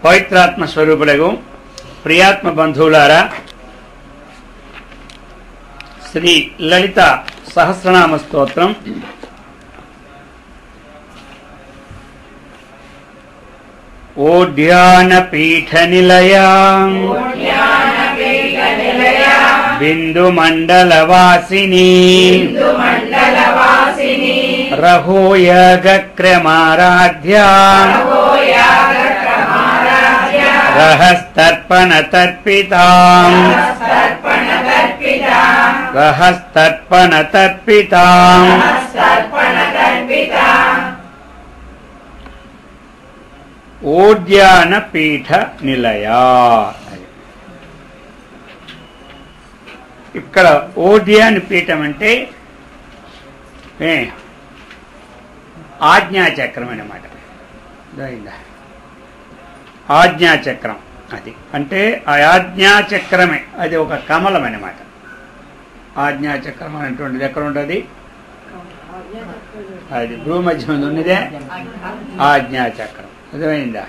పవిత్రాత్మ స్వరూపులకు ప్రియాత్మ బంధువులారా, శ్రీ లలిత సహస్రనామ స్తోత్రం ఓడ్యానపీఠ నిలయా బిందు మండలవాసిని రహోయగక్రమారాధ్యా రహస్తర్పణ తర్పితాం ఓడ్యానపీఠ నిలయా. ఇక్కడ ఓడ్యాన పీఠం అంటే ఆజ్ఞాచక్రం అన్నమాట. ఆజ్ఞాచక్రం అది అంటే ఆ ఆజ్ఞాచక్రమే, అది ఒక కమలం అన్నమాట. ఆజ్ఞాచక్రం అనేటువంటిది ఎక్కడ ఉంటుంది? అది భూమధ్యం ఉన్నదే ఆజ్ఞాచక్రం. అర్థమైందా?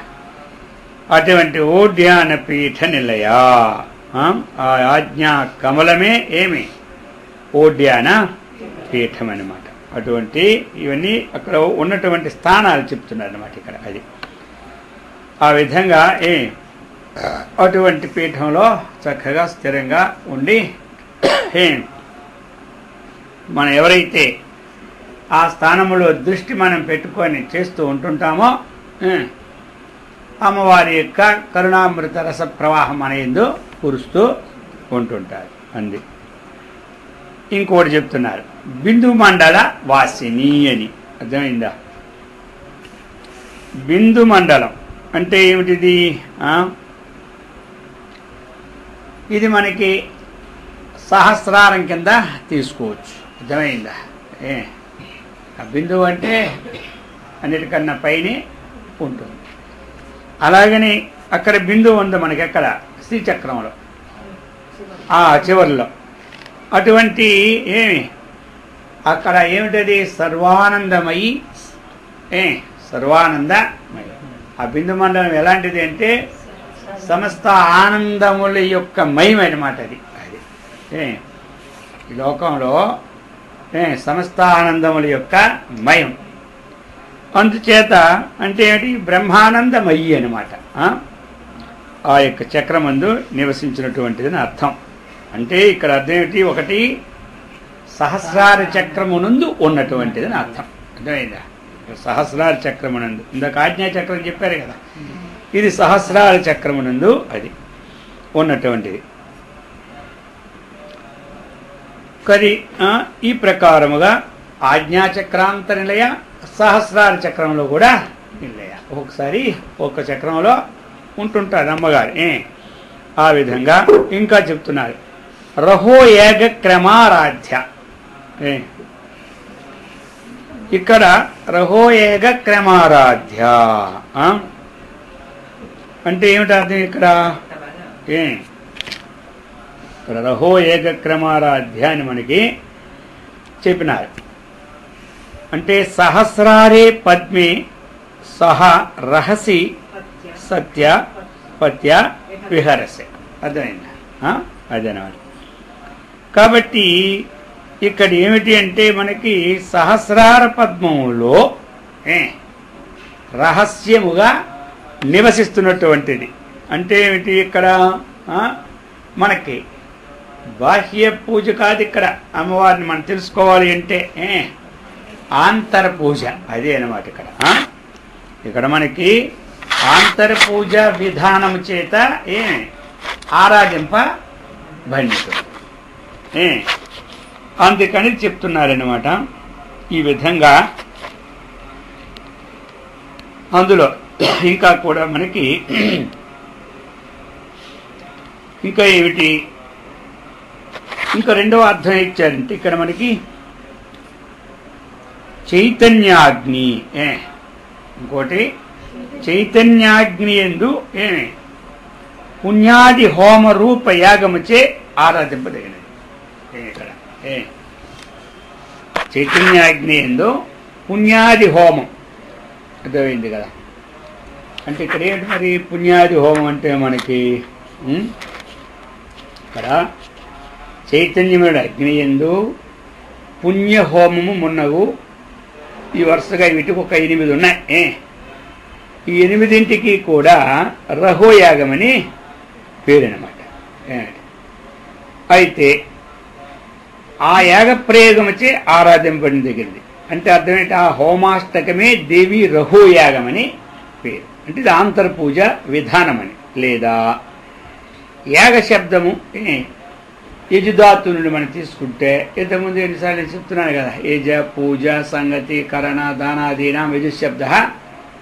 అటువంటి ఓడ్యానపీఠ నిలయా, ఆ ఆజ్ఞా కమలమే ఏమి ఓడ్యాన పీఠం అన్నమాట. అటువంటి ఇవన్నీ అక్కడ ఉన్నటువంటి స్థానాలు చెప్తున్నారు అన్నమాట ఇక్కడ. అది ఆ విధంగా అటువంటి పీఠంలో చక్కగా స్థిరంగా ఉండి మనం ఎవరైతే ఆ స్థానంలో దృష్టి మనం పెట్టుకొని చేస్తూ ఉంటుంటామో అమ్మవారి యొక్క కరుణామృత రస ప్రవాహం అనేది కురుస్తూ ఉంటుంటారు. అంది. ఇంకోటి చెప్తున్నారు, బిందు మండల వాసిని అని. అర్థమైందా? బిందు మండలం అంటే ఏమిటిది? ఇది మనకి సహస్రారం కింద తీసుకోవచ్చు. అర్థమైందా? బిందువు అంటే అన్నిటికన్నా పైనే ఉంటుంది. అలాగని అక్కడ బిందువు ఉంది మనకి ఎక్కడ? శ్రీచక్రంలో చివరిలో. అటువంటి అక్కడ ఏమిటది? సర్వానందమయి. సర్వానందమయి. ఆ బిందు మండలం ఎలాంటిది అంటే సమస్త ఆనందముల యొక్క మయం అన్నమాట. అది ఈ లోకంలో సమస్త ఆనందముల యొక్క మయం. అందుచేత అంటే ఏమిటి? బ్రహ్మానందమయ్యి అనమాట. ఆ యొక్క చక్రమందు నివసించినటువంటిదని అర్థం. అంటే ఇక్కడ అర్థం ఏమిటి? ఒకటి సహస్రార చక్రమునందు ఉన్నటువంటిదని అర్థం. అర్థమైందా? సహస్రార చక్రమునందు, ఇందాక ఆజ్ఞా చక్రం చెప్పారు కదా, ఇది సహస్రార చక్రమునందు అది ఉన్నటువంటిది. కది ఈ ప్రకారముగా ఆజ్ఞాచక్రాంత నిలయ, సహస్రార చక్రంలో కూడా నిలయ. ఒక్కొక్కసారి ఒక్క చక్రంలో ఉంటుంటారు అమ్మగారు. ఆ విధంగా ఇంకా చెప్తున్నారు, రహో ఏగ క్రమారాధ్య. ఇక్కడ రహో ఏగ క్రమారాధ్య అంటే ఏమిటి అర్థం? ఇక్కడ ఇక్కడ రహో ఏక క్రమారాధ్య అని మనకి చెప్పినారు. అంటే సహస్రారే పద్మే సహ రహసి సత్య పత్య విహరసే. అర్థమైందా? అదనమాట. కాబట్టి ఇక్కడ ఏమిటి అంటే మనకి సహస్రార పద్మములో రహస్యముగా నివసిస్తున్నటువంటిది. అంటే ఏమిటి? ఇక్కడ మనకి బాహ్య పూజ కాదు. ఇక్కడ అమ్మవారిని మనం తెలుసుకోవాలి అంటే ఆంతర పూజ, అదే అన్నమాట. ఇక్కడ మనకి ఆంతర పూజ విధానం చేత ఆరాధింపబడినటువంటి అందుకని చెప్తున్నారన్నమాట. ఈ విధంగా అందులో ఇంకా కూడా మనకి ఇంకా ఏమిటి? ఇంకా రెండవ అర్థం ఇచ్చారంటే ఇక్కడ మనకి చైతన్యాగ్ని. ఇంకోటి చైతన్యాగ్ని యందు పుణ్యాది హోమ రూప యాగముచే ఆరాధింపదగినది. ఇక్కడ చైతన్యాగ్ని యందు పుణ్యాది హోమం. అర్థమైంది కదా? అంటే ఇక్కడ ఏంటి మరి పుణ్యాది హోమం అంటే మనకి ఇక్కడ చైతన్యముడు అగ్నియందు పుణ్యహోమము మున్నగు ఈ వరుసగా వీటికి ఒక 8 ఉన్నాయి. ఈ 8ంటికి కూడా రహోయాగమని పేరనమాట. అయితే ఆ యాగ ప్రయోగమచే ఆరాధింపబడిన దగ్గరది. అంటే అర్థం ఏంటి? ఆ హోమాష్టకమే దేవి రహోయాగమని పేరు. అంటే ఇది ఆంతర్పూజ విధానమని. లేదా యాగ శబ్దము యజుధాతు నుండి మనం తీసుకుంటే ఇంతకుముందు ఎన్నిసార్లు నేను చెప్తున్నాను కదా, యజ పూజ సంగతి కరణ దానాదీనాం యజుశబ్ద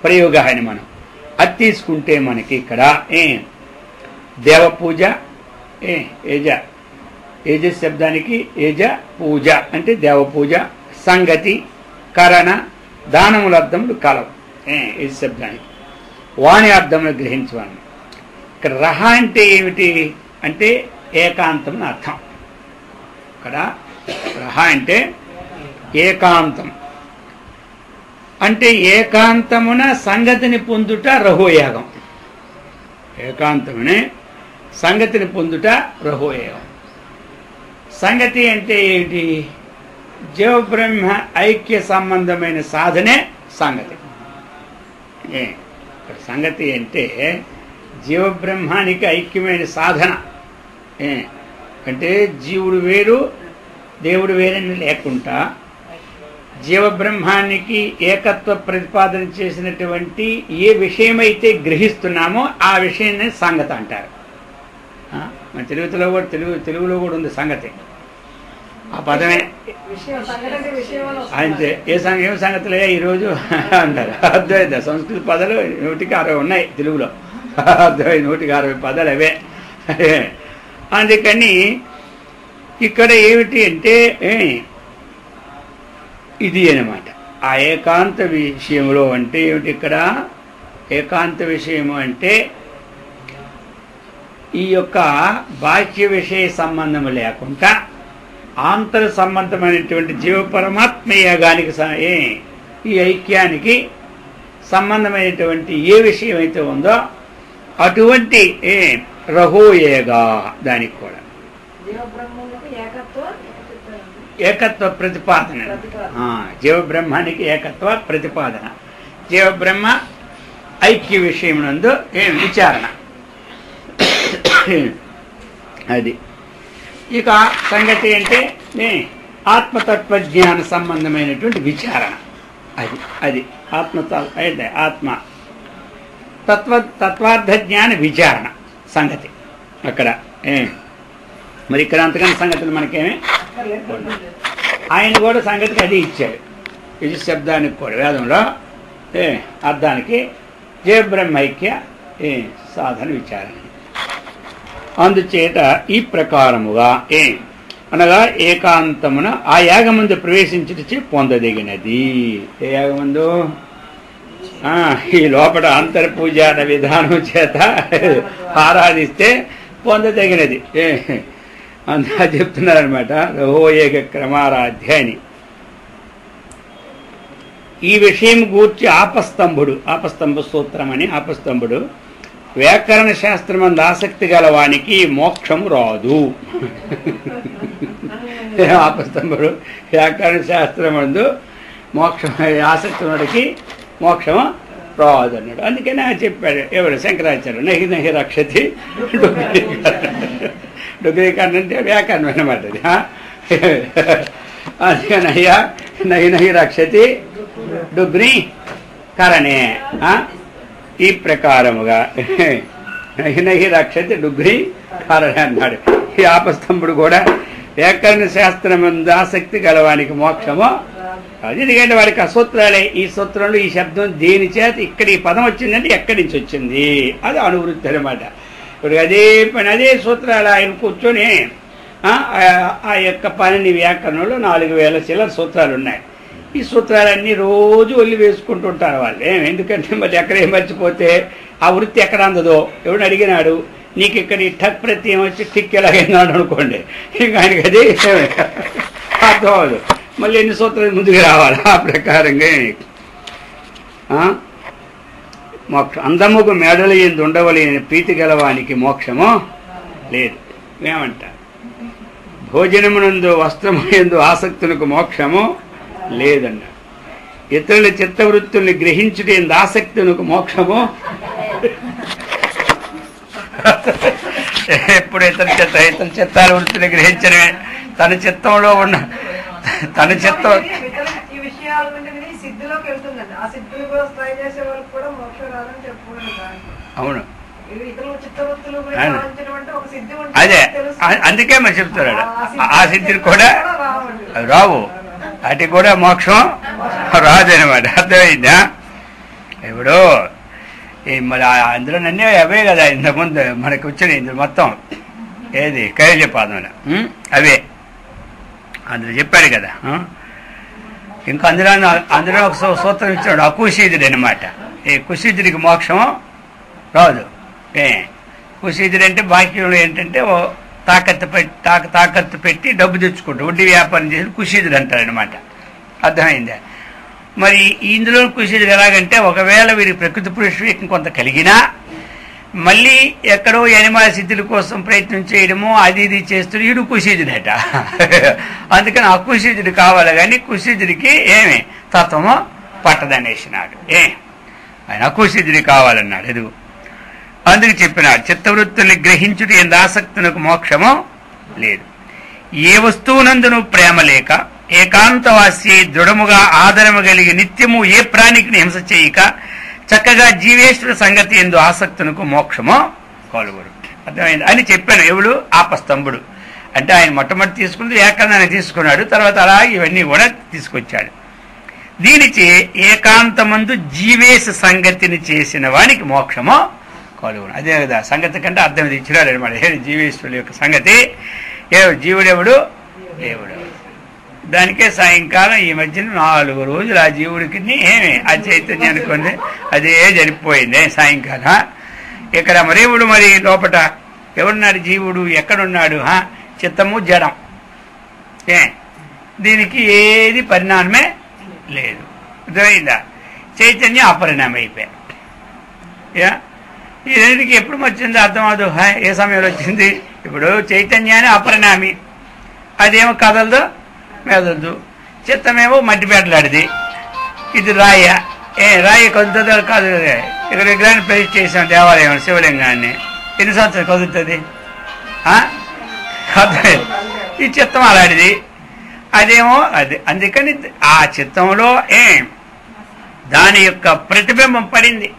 ప్రయోగ అని మనం అది తీసుకుంటే మనకి ఇక్కడ దేవపూజ యజ శబ్దానికి యజ పూజ అంటే దేవపూజ, సంగతి కరణ దానముల అర్థములు కలవు యజ శబ్దానికి, వాణి అర్థములు గ్రహించవాలి. ఇక్కడ రహ అంటే ఏమిటి అంటే ఏకాంతం అని అర్థం. ఇక్కడ రహ అంటే ఏకాంతం, అంటే ఏకాంతమున సంగతిని పొందుట రహోయాగం. ఏకాంతమునే సంగతిని పొందుట రహోయాగం. సంగతి అంటే ఏంటి? జీవబ్రహ్మ ఐక్య సంబంధమైన సాధనే సంగతి. ఇక్కడ సంగతి అంటే జీవబ్రహ్మానికి ఐక్యమైన సాధన. అంటే జీవుడు వేరు దేవుడు వేరని లేకుండా జీవబ్రహ్మానికి ఏకత్వ ప్రతిపాదన చేసినటువంటి ఏ విషయమైతే గ్రహిస్తున్నామో ఆ విషయాన్ని సంగతి అంటారు. మన తెలుగులో కూడా ఉంది సంగతి. ఆ పదమే అంతే. ఏం సంగతులే ఈరోజు అంటారు. అర్థమైందా? సంస్కృత పదాలు 160 ఉన్నాయి తెలుగులో. అర్థమైంది, 160 పదాలు అవే. అందుకని ఇక్కడ ఏమిటి అంటే ఇది అన్నమాట. ఆ ఏకాంత విషయంలో అంటే ఏమిటి? ఇక్కడ ఏకాంత విషయము అంటే ఈ యొక్క బాహ్య విషయ సంబంధం లేకుండా ఆంతర సంబంధమైనటువంటి జీవ పరమాత్మ యాగానికి ఈ ఐక్యానికి సంబంధమైనటువంటి ఏ విషయం అయితే ఉందో అటువంటి రహోయేగా దానికి కూడా ఏకత్వ ప్రతిపాదన. జీవబ్రహ్మానికి ఏకత్వ ప్రతిపాదన, జీవబ్రహ్మ ఐక్య విషయం నందు విచారణ. అది ఇక సంగతి అంటే ఆత్మతత్వజ్ఞాన సంబంధమైనటువంటి విచారణ. అది అయితే ఆత్మ తత్వార్థ జ్ఞాన విచారణ సంగతి అక్కడ. మరి ఇక్కడ అంతకన్నా సంగతులు మనకేమే. ఆయన కూడా సంగతికి అది ఇచ్చాడు. యజు శబ్దానికి కూడా వేదంలో అర్థానికి జీవబ్రహ్మైక్య సాధన విచారణ. అందుచేత ఈ ప్రకారముగా అనగా ఏకాంతమున ఆ యాగమందు ప్రవేశించుటచే పొందదగినది. ఏ యాగమందు? ఈ లోపల అంతర్పూజాన విధానం చేత ఆరాధిస్తే పొందదగినది. అంతా చెప్తున్నారనమాట. రహోయేక క్రమారాధ్య అని. ఈ విషయం గూర్చి ఆపస్తంభ సూత్రం అని ఆపస్తంభుడు వ్యాకరణ శాస్త్రమందు ఆసక్తి గలవానికి మోక్షము రాదు. ఆపస్తంభుడు వ్యాకరణ శాస్త్రమందు ఆసక్తి వాడికి మోక్షము రాదు అన్నాడు. అందుకని ఆయన చెప్పాడు ఎవరు? శంకరాచార్యులు. నహి రక్షతి డుగ్రీకరణ అంటే వ్యాకరణం అన్నమాట. అది అందుకని అయ్యా నహి రక్షతి డుగ్రీ కరణే. ఈ ప్రకారముగా నహి రక్షతి డుగ్రీ కరణే అన్నాడు. ఈ ఆపస్తంభుడు కూడా వ్యాకరణ శాస్త్రమందు ఆసక్తి గలవానికి మోక్షము. ఎందుకంటే వాడికి ఆ సూత్రాలే. ఈ సూత్రంలో ఈ శబ్దం దేని చేత ఇక్కడ ఈ పదం వచ్చిందంటే ఎక్కడి నుంచి వచ్చింది అది అనువృత్తి అనమాట. ఇప్పుడు అదే పని అదే సూత్రాలు ఆయన కూర్చొని ఆ యొక్క పనిని వ్యాకరణంలో 4000 చిల్లర సూత్రాలు ఉన్నాయి. ఈ సూత్రాలన్నీ రోజు ఒల్లి వేసుకుంటుంటారు వాళ్ళు. ఎందుకంటే మరి ఎక్కడ ఏం మర్చిపోతే ఆ వృత్తి ఎక్కడ అందదో ఎవడు అడిగినాడు, నీకు ఇక్కడ ఈ ఠక్ ప్రత్యయం వచ్చి టిక్ ఎలాగైనాడు అనుకోండి, ఇంకా ఆయనకి అది అర్థం అవ్వదు. మళ్ళీ ఎన్ని సూత్రాలు ముందుకు రావాలి. ఆ ప్రకారంగా మోక్షం. అందముకు మేడలు ఎందు ఉండవలేని ప్రీతి గలవానికి మోక్షము లేదు. ఏమంటారు? భోజనమునందు వస్త్రము ఎందు ఆసక్తులకు మోక్షము లేదన్నారు. ఇతరుల చిత్తవృత్తుల్ని గ్రహించుట ఎందు ఆసక్తులకు మోక్షము ఎప్పుడు ఇతర చిత్తాల వృత్తిని గ్రహించడమే తన చిత్తంలో ఉన్న తన చిత్తం. అవును, అదే అందుకే మరి చెప్తున్నాడు ఆ సిద్ధిని కూడా రావు, అటు కూడా మోక్షం రాదనమాట. అర్థమైందా? ఇప్పుడు మరి అందులో అన్నీ అవే కదా ఇంతకుముందు మనకు వచ్చినాయి. ఇందులో మొత్తం ఏది కైల్యపాదముల అవే అందులో చెప్పాడు కదా. ఇంకా అందులో ఒక సూత్రం ఇచ్చాడు, అకుశీధుడు అనమాట. ఈ కుశీధుడికి మోక్షం రాదు. కుశీధుడు అంటే బాక్యంలో ఏంటంటే తాకత్తు పెట్టి డబ్బు తెచ్చుకుంటాడు, వడ్డీ వ్యాపారం చేసి కుశీధుడు అంటారనమాట. అర్థమైందా? మరి ఇందులో కుశీధుడు ఎలాగంటే ఒకవేళ వీరి ప్రకృతి పురుష కొంత కలిగినా మళ్ళీ ఎక్కడో యనిమా సిద్ధుల కోసం ప్రయత్నం చేయడము అది ఇది చేస్తుడు వీడు కుశీధుడట. అందుకని అకుశీధుడు కావాలి కానీ కుశీధుడికి ఏమి తత్వము పట్టదనేసినాడు. ఆయన అకుశీధుడి కావాలన్నాడు. ఎదుగు అందుకు చెప్పినాడు, చిత్తవృత్తుల్ని గ్రహించుట ఎందు ఆసక్తునకు మోక్షము లేదు. ఏ వస్తువునందును ప్రేమ లేక ఏకాంతవాసి దృఢముగా ఆదరము కలిగి నిత్యము ఏ ప్రాణికి హింస చేయక చక్కగా జీవేశ్వర సంగతి ఎందు ఆసక్తునకు మోక్షము కలుగురు. అర్థమైంది అని చెప్పాను. ఎవడు? ఆపస్తంభుడు. అంటే ఆయన మొట్టమొదటి తీసుకుంది ఏకాంతాన్ని తీసుకున్నాడు, తర్వాత అలా ఇవన్నీ కూడా తీసుకొచ్చాడు. దీనిచే ఏకాంతమందు జీవేశ సంగతిని చేసిన వానికి మోక్షము కలుగును. అదే కదా సంగతి కంటే అర్థం ఇది ఇచ్చినాడు అనమాట. జీవేశ్వరుడు యొక్క సంగతి జీవుడెవడు దేవుడు. దానికే సాయంకాలం ఈ మధ్యన 4 రోజులు ఆ జీవుడికి ఆ చైతన్యానికి ఉంది అదే జరిగిపోయింది సాయంకాలం. ఇక్కడ మరేవుడు మరి లోపట ఎవడున్నాడు? జీవుడు ఎక్కడున్నాడు? చిత్తము జడం. దీనికి ఏది పరిణామమే లేదు. అర్థమైందా? చైతన్యం అపరిణామం అయిపోయాయి. ఈ రెండింటికి ఎప్పుడు వచ్చింది అర్థం అవదు. ఏ సమయంలో వచ్చింది? ఇప్పుడు చైతన్యాన్ని అపరిణామి, అదేమో కదలదు మెదలదు. చిత్తమేమో మట్టిపేటలాడిది. ఇది రాయ రాయి కదులుతుంది కాదు. ఇక్కడ విగ్రహాన్ని ప్రతిష్ఠ చేసాం దేవాలయం శివలింగాన్ని, ఎన్ని సంవత్సరాలు కదులుతుంది? ఈ చిత్తం అలాంటిది. అదేమో అది. అందుకని ఆ చిత్తంలో దాని యొక్క ప్రతిబింబం పడింది.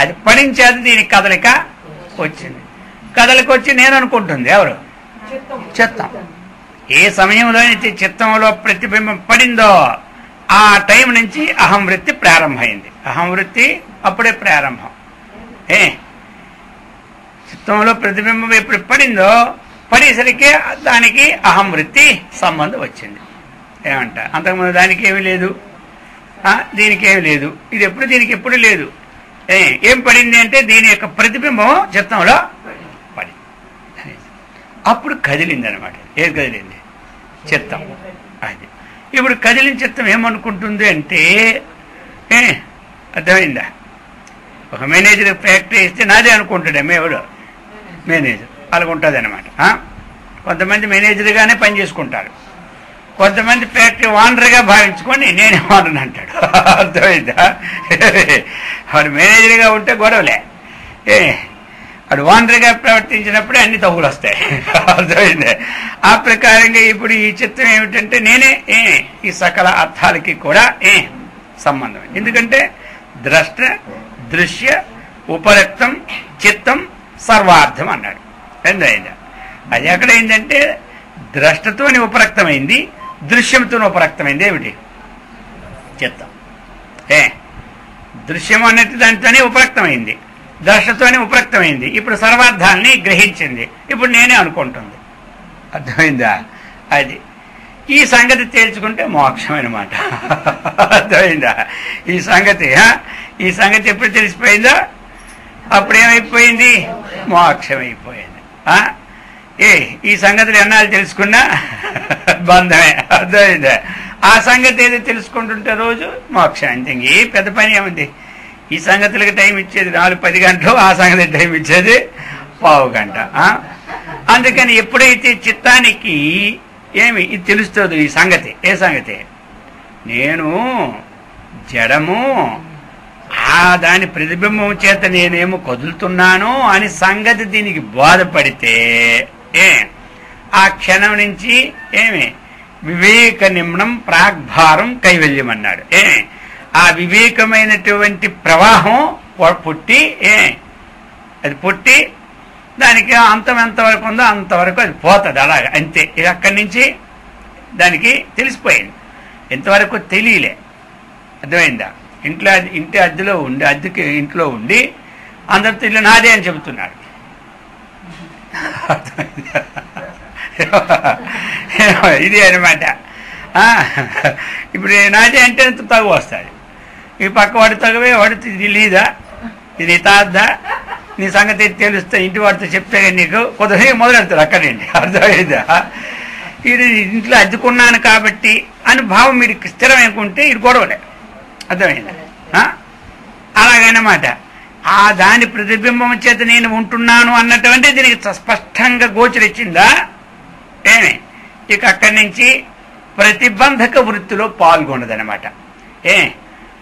అది పడించేది దీనికి కదలిక వచ్చింది. కదలిక వచ్చి నేను అనుకుంటుంది ఎవరు? చిత్తం. ఏ సమయంలో అయితే చిత్తంలో ప్రతిబింబం పడిందో ఆ టైం నుంచి అహం వృత్తి ప్రారంభమైంది. అహం వృత్తి అప్పుడే ప్రారంభం. చిత్తంలో ప్రతిబింబం ఎప్పుడు పడిందో పడేసరికి దానికి అహం వృత్తి సంబంధం వచ్చింది. ఏమంట? అంతకుముందు దానికి ఏమీ లేదు, దీనికి ఏమి లేదు. ఇది ఎప్పుడు దీనికి ఎప్పుడు లేదు. ఏం పడింది అంటే దీని యొక్క ప్రతిబింబం చిత్తంలో పడింది. అప్పుడు కదిలింది అనమాట. ఏది కదిలింది? చిత్తం. అది ఇప్పుడు కదిలిన చిత్తం ఏమనుకుంటుంది అంటే అర్థమైందా? ఒక మేనేజర్ ఫ్యాక్టరీ ఇస్తే నాదే అనుకుంటాడే ఎవడు మేనేజర్ అలాగుంటుంది అనమాట. కొంతమంది మేనేజర్గానే పని చేసుకుంటారు, కొంతమంది ఫ్యాక్టరీ ఓనర్గా భావించుకొని నేనే ఓనర్ అంటాడు. అర్థమైందా? వాడు మేనేజర్గా ఉంటే గొడవలే, వాడు ఓనర్గా ప్రవర్తించినప్పుడే అన్ని తగులు వస్తాయి. అర్థమైంది? ఆ ప్రకారంగా ఇప్పుడు ఈ చిత్తం ఏమిటంటే నేనే ఈ సకల అర్థాలకి కూడా సంబంధం. ఎందుకంటే ద్రష్ట దృశ్య ఉపరక్తం చిత్తం సర్వార్థం అన్నాడు. ఎందైందా? అది ఎక్కడైందంటే ద్రష్టతోని ఉపరక్తమైంది, దృశ్యంతో ఉపరక్తమైంది. ఏమిటి? చిత్తం. దృశ్యం అన్నట్టు దానితోనే ఉపరక్తమైంది, ద్రష్టతోనే ఉపరక్తమైంది. ఇప్పుడు సర్వార్థాన్ని గ్రహించింది. ఇప్పుడు నేనే అనుకుంటుంది. అర్థమైందా? అది ఈ సంగతి తేల్చుకుంటే మోక్షం అన్నమాట. అర్థమైందా? ఈ సంగతి ఎప్పుడు తెలిసిపోయిందో అప్పుడేమైపోయింది? మోక్షం అయిపోయింది. ఈ సంగతులు ఎన్నాళ్ళు తెలుసుకున్నా బంధమే. అర్థమైందా? ఆ సంగతి ఏదో తెలుసుకుంటుంటే రోజు మోక్షం. అంతే. ఏ పెద్ద పని ఏముంది? ఈ సంగతులకి టైం ఇచ్చేది 4-10 గంటలు, ఆ సంగతి టైం ఇచ్చేది పావు గంట. అందుకని ఎప్పుడైతే చిత్తానికి ఇది తెలుస్తుంది, ఈ సంగతి ఏ సంగతి, నేను జడము, దాని ప్రతిబింబం చేత నేనేమో కదులుతున్నాను అని సంగతి దీనికి బోధపడితే ఆ క్షణం నుంచి వివేక నిమ్నం ప్రాగ్భారం కైవల్యం అన్నాడు. ఆ వివేకమైనటువంటి ప్రవాహం పుట్టి అది పుట్టి దానికి అంతం ఎంతవరకు ఉందో అంతవరకు అది పోతుంది. అలాగే అంతే. ఇది అక్కడి నుంచి దానికి తెలిసిపోయింది. ఎంతవరకు తెలియలే. అర్థమైందా? ఇంటి అద్దెలో ఉండి ఇంట్లో ఉండి అందరితో ఇల్లు నాదే అని చెబుతున్నాడు. ఇది అనమాట. ఇప్పుడు నాదే అంటే తగు వస్తాడు. ఈ పక్క వాడి తగవే వాడి ఇది లేదా, ఇది తాద్దా, నీ సంగతి తెలుస్తా, ఇంటి వాడితో చెప్తే నీకు కొద్దిగా మొదలెడతాడు అక్కడి నుండి. అర్థమైందా? ఇది ఇంట్లో అద్దుకున్నాను కాబట్టి అని భావం మీరు స్థిరమైకుంటే ఇది గొడవలే. అర్థమైందా? అలాగనమాట. దాని ప్రతిబింబం చేత నేను ఉంటున్నాను అన్నటువంటి దీనికి స్పష్టంగా గోచరించిందా? ఇక అక్కడి నుంచి ప్రతిబంధక వృత్తిలో పాల్గొన్నదనమాట.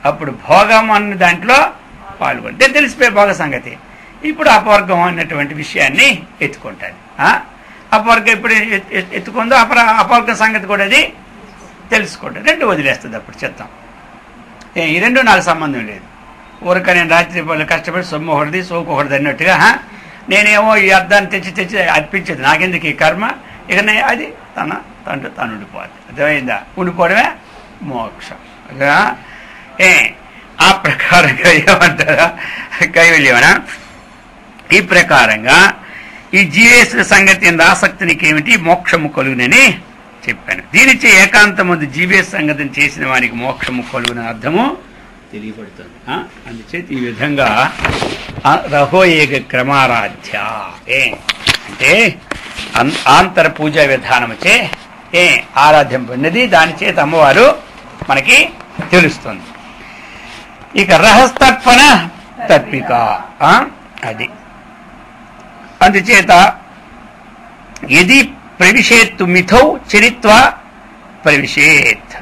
అప్పుడు భోగం అన్న దాంట్లో పాల్గొంటే తెలిసిపోయే భోగ సంగతి. ఇప్పుడు అపవర్గం అన్నటువంటి విషయాన్ని ఎత్తుకుంటాడు. అపవర్గం ఎప్పుడు ఎత్తుకుందో అపవర్గం సంగతి కూడా అది తెలుసుకుంటాడు. రెండు వదిలేస్తుంది. అప్పుడు చెప్తాం ఈ రెండు నాకు సంబంధం లేదు. ఊరిక నేను రాత్రి పనులు కష్టపడి సొమ్ము ఒకటిది సోకు ఒకటిది అన్నట్టుగా నేనేమో ఈ అర్థాన్ని తెచ్చి అర్పించేది, నాకెందుకు ఈ కర్మ, ఇక అది తను ఉండిపోద్ది. అర్థమైందా? ఉండిపోవడమే మోక్షం. ఆ ప్రకారంగా ఏమంటారా కైవల్యమనా? ఈ ప్రకారంగా ఈ జీవేశ్వర సంగతి ఎందు ఆసక్తినికి ఏమిటి మోక్షము కలుగునని చెప్పాను. దీనిచే ఏకాంతమందు జీవేశ సంగతిని చేసిన వానికి మోక్షము కలుగున అర్థము తెలియబడుతుంది. అందుచేత ఈ విధంగా రహోయేక క్రమారాధ్య అంటే ఆంతర పూజా విధానముచే ఆరాధ్యంపడినది. దాని చేత అమ్మవారు మనకి తెలుస్తుంది. ఇక రహస్తర్పణ తర్పిక అది. అందుచేత యది ప్రవిశేత్తు మిథౌ చరిత్వ ప్రవిశేత్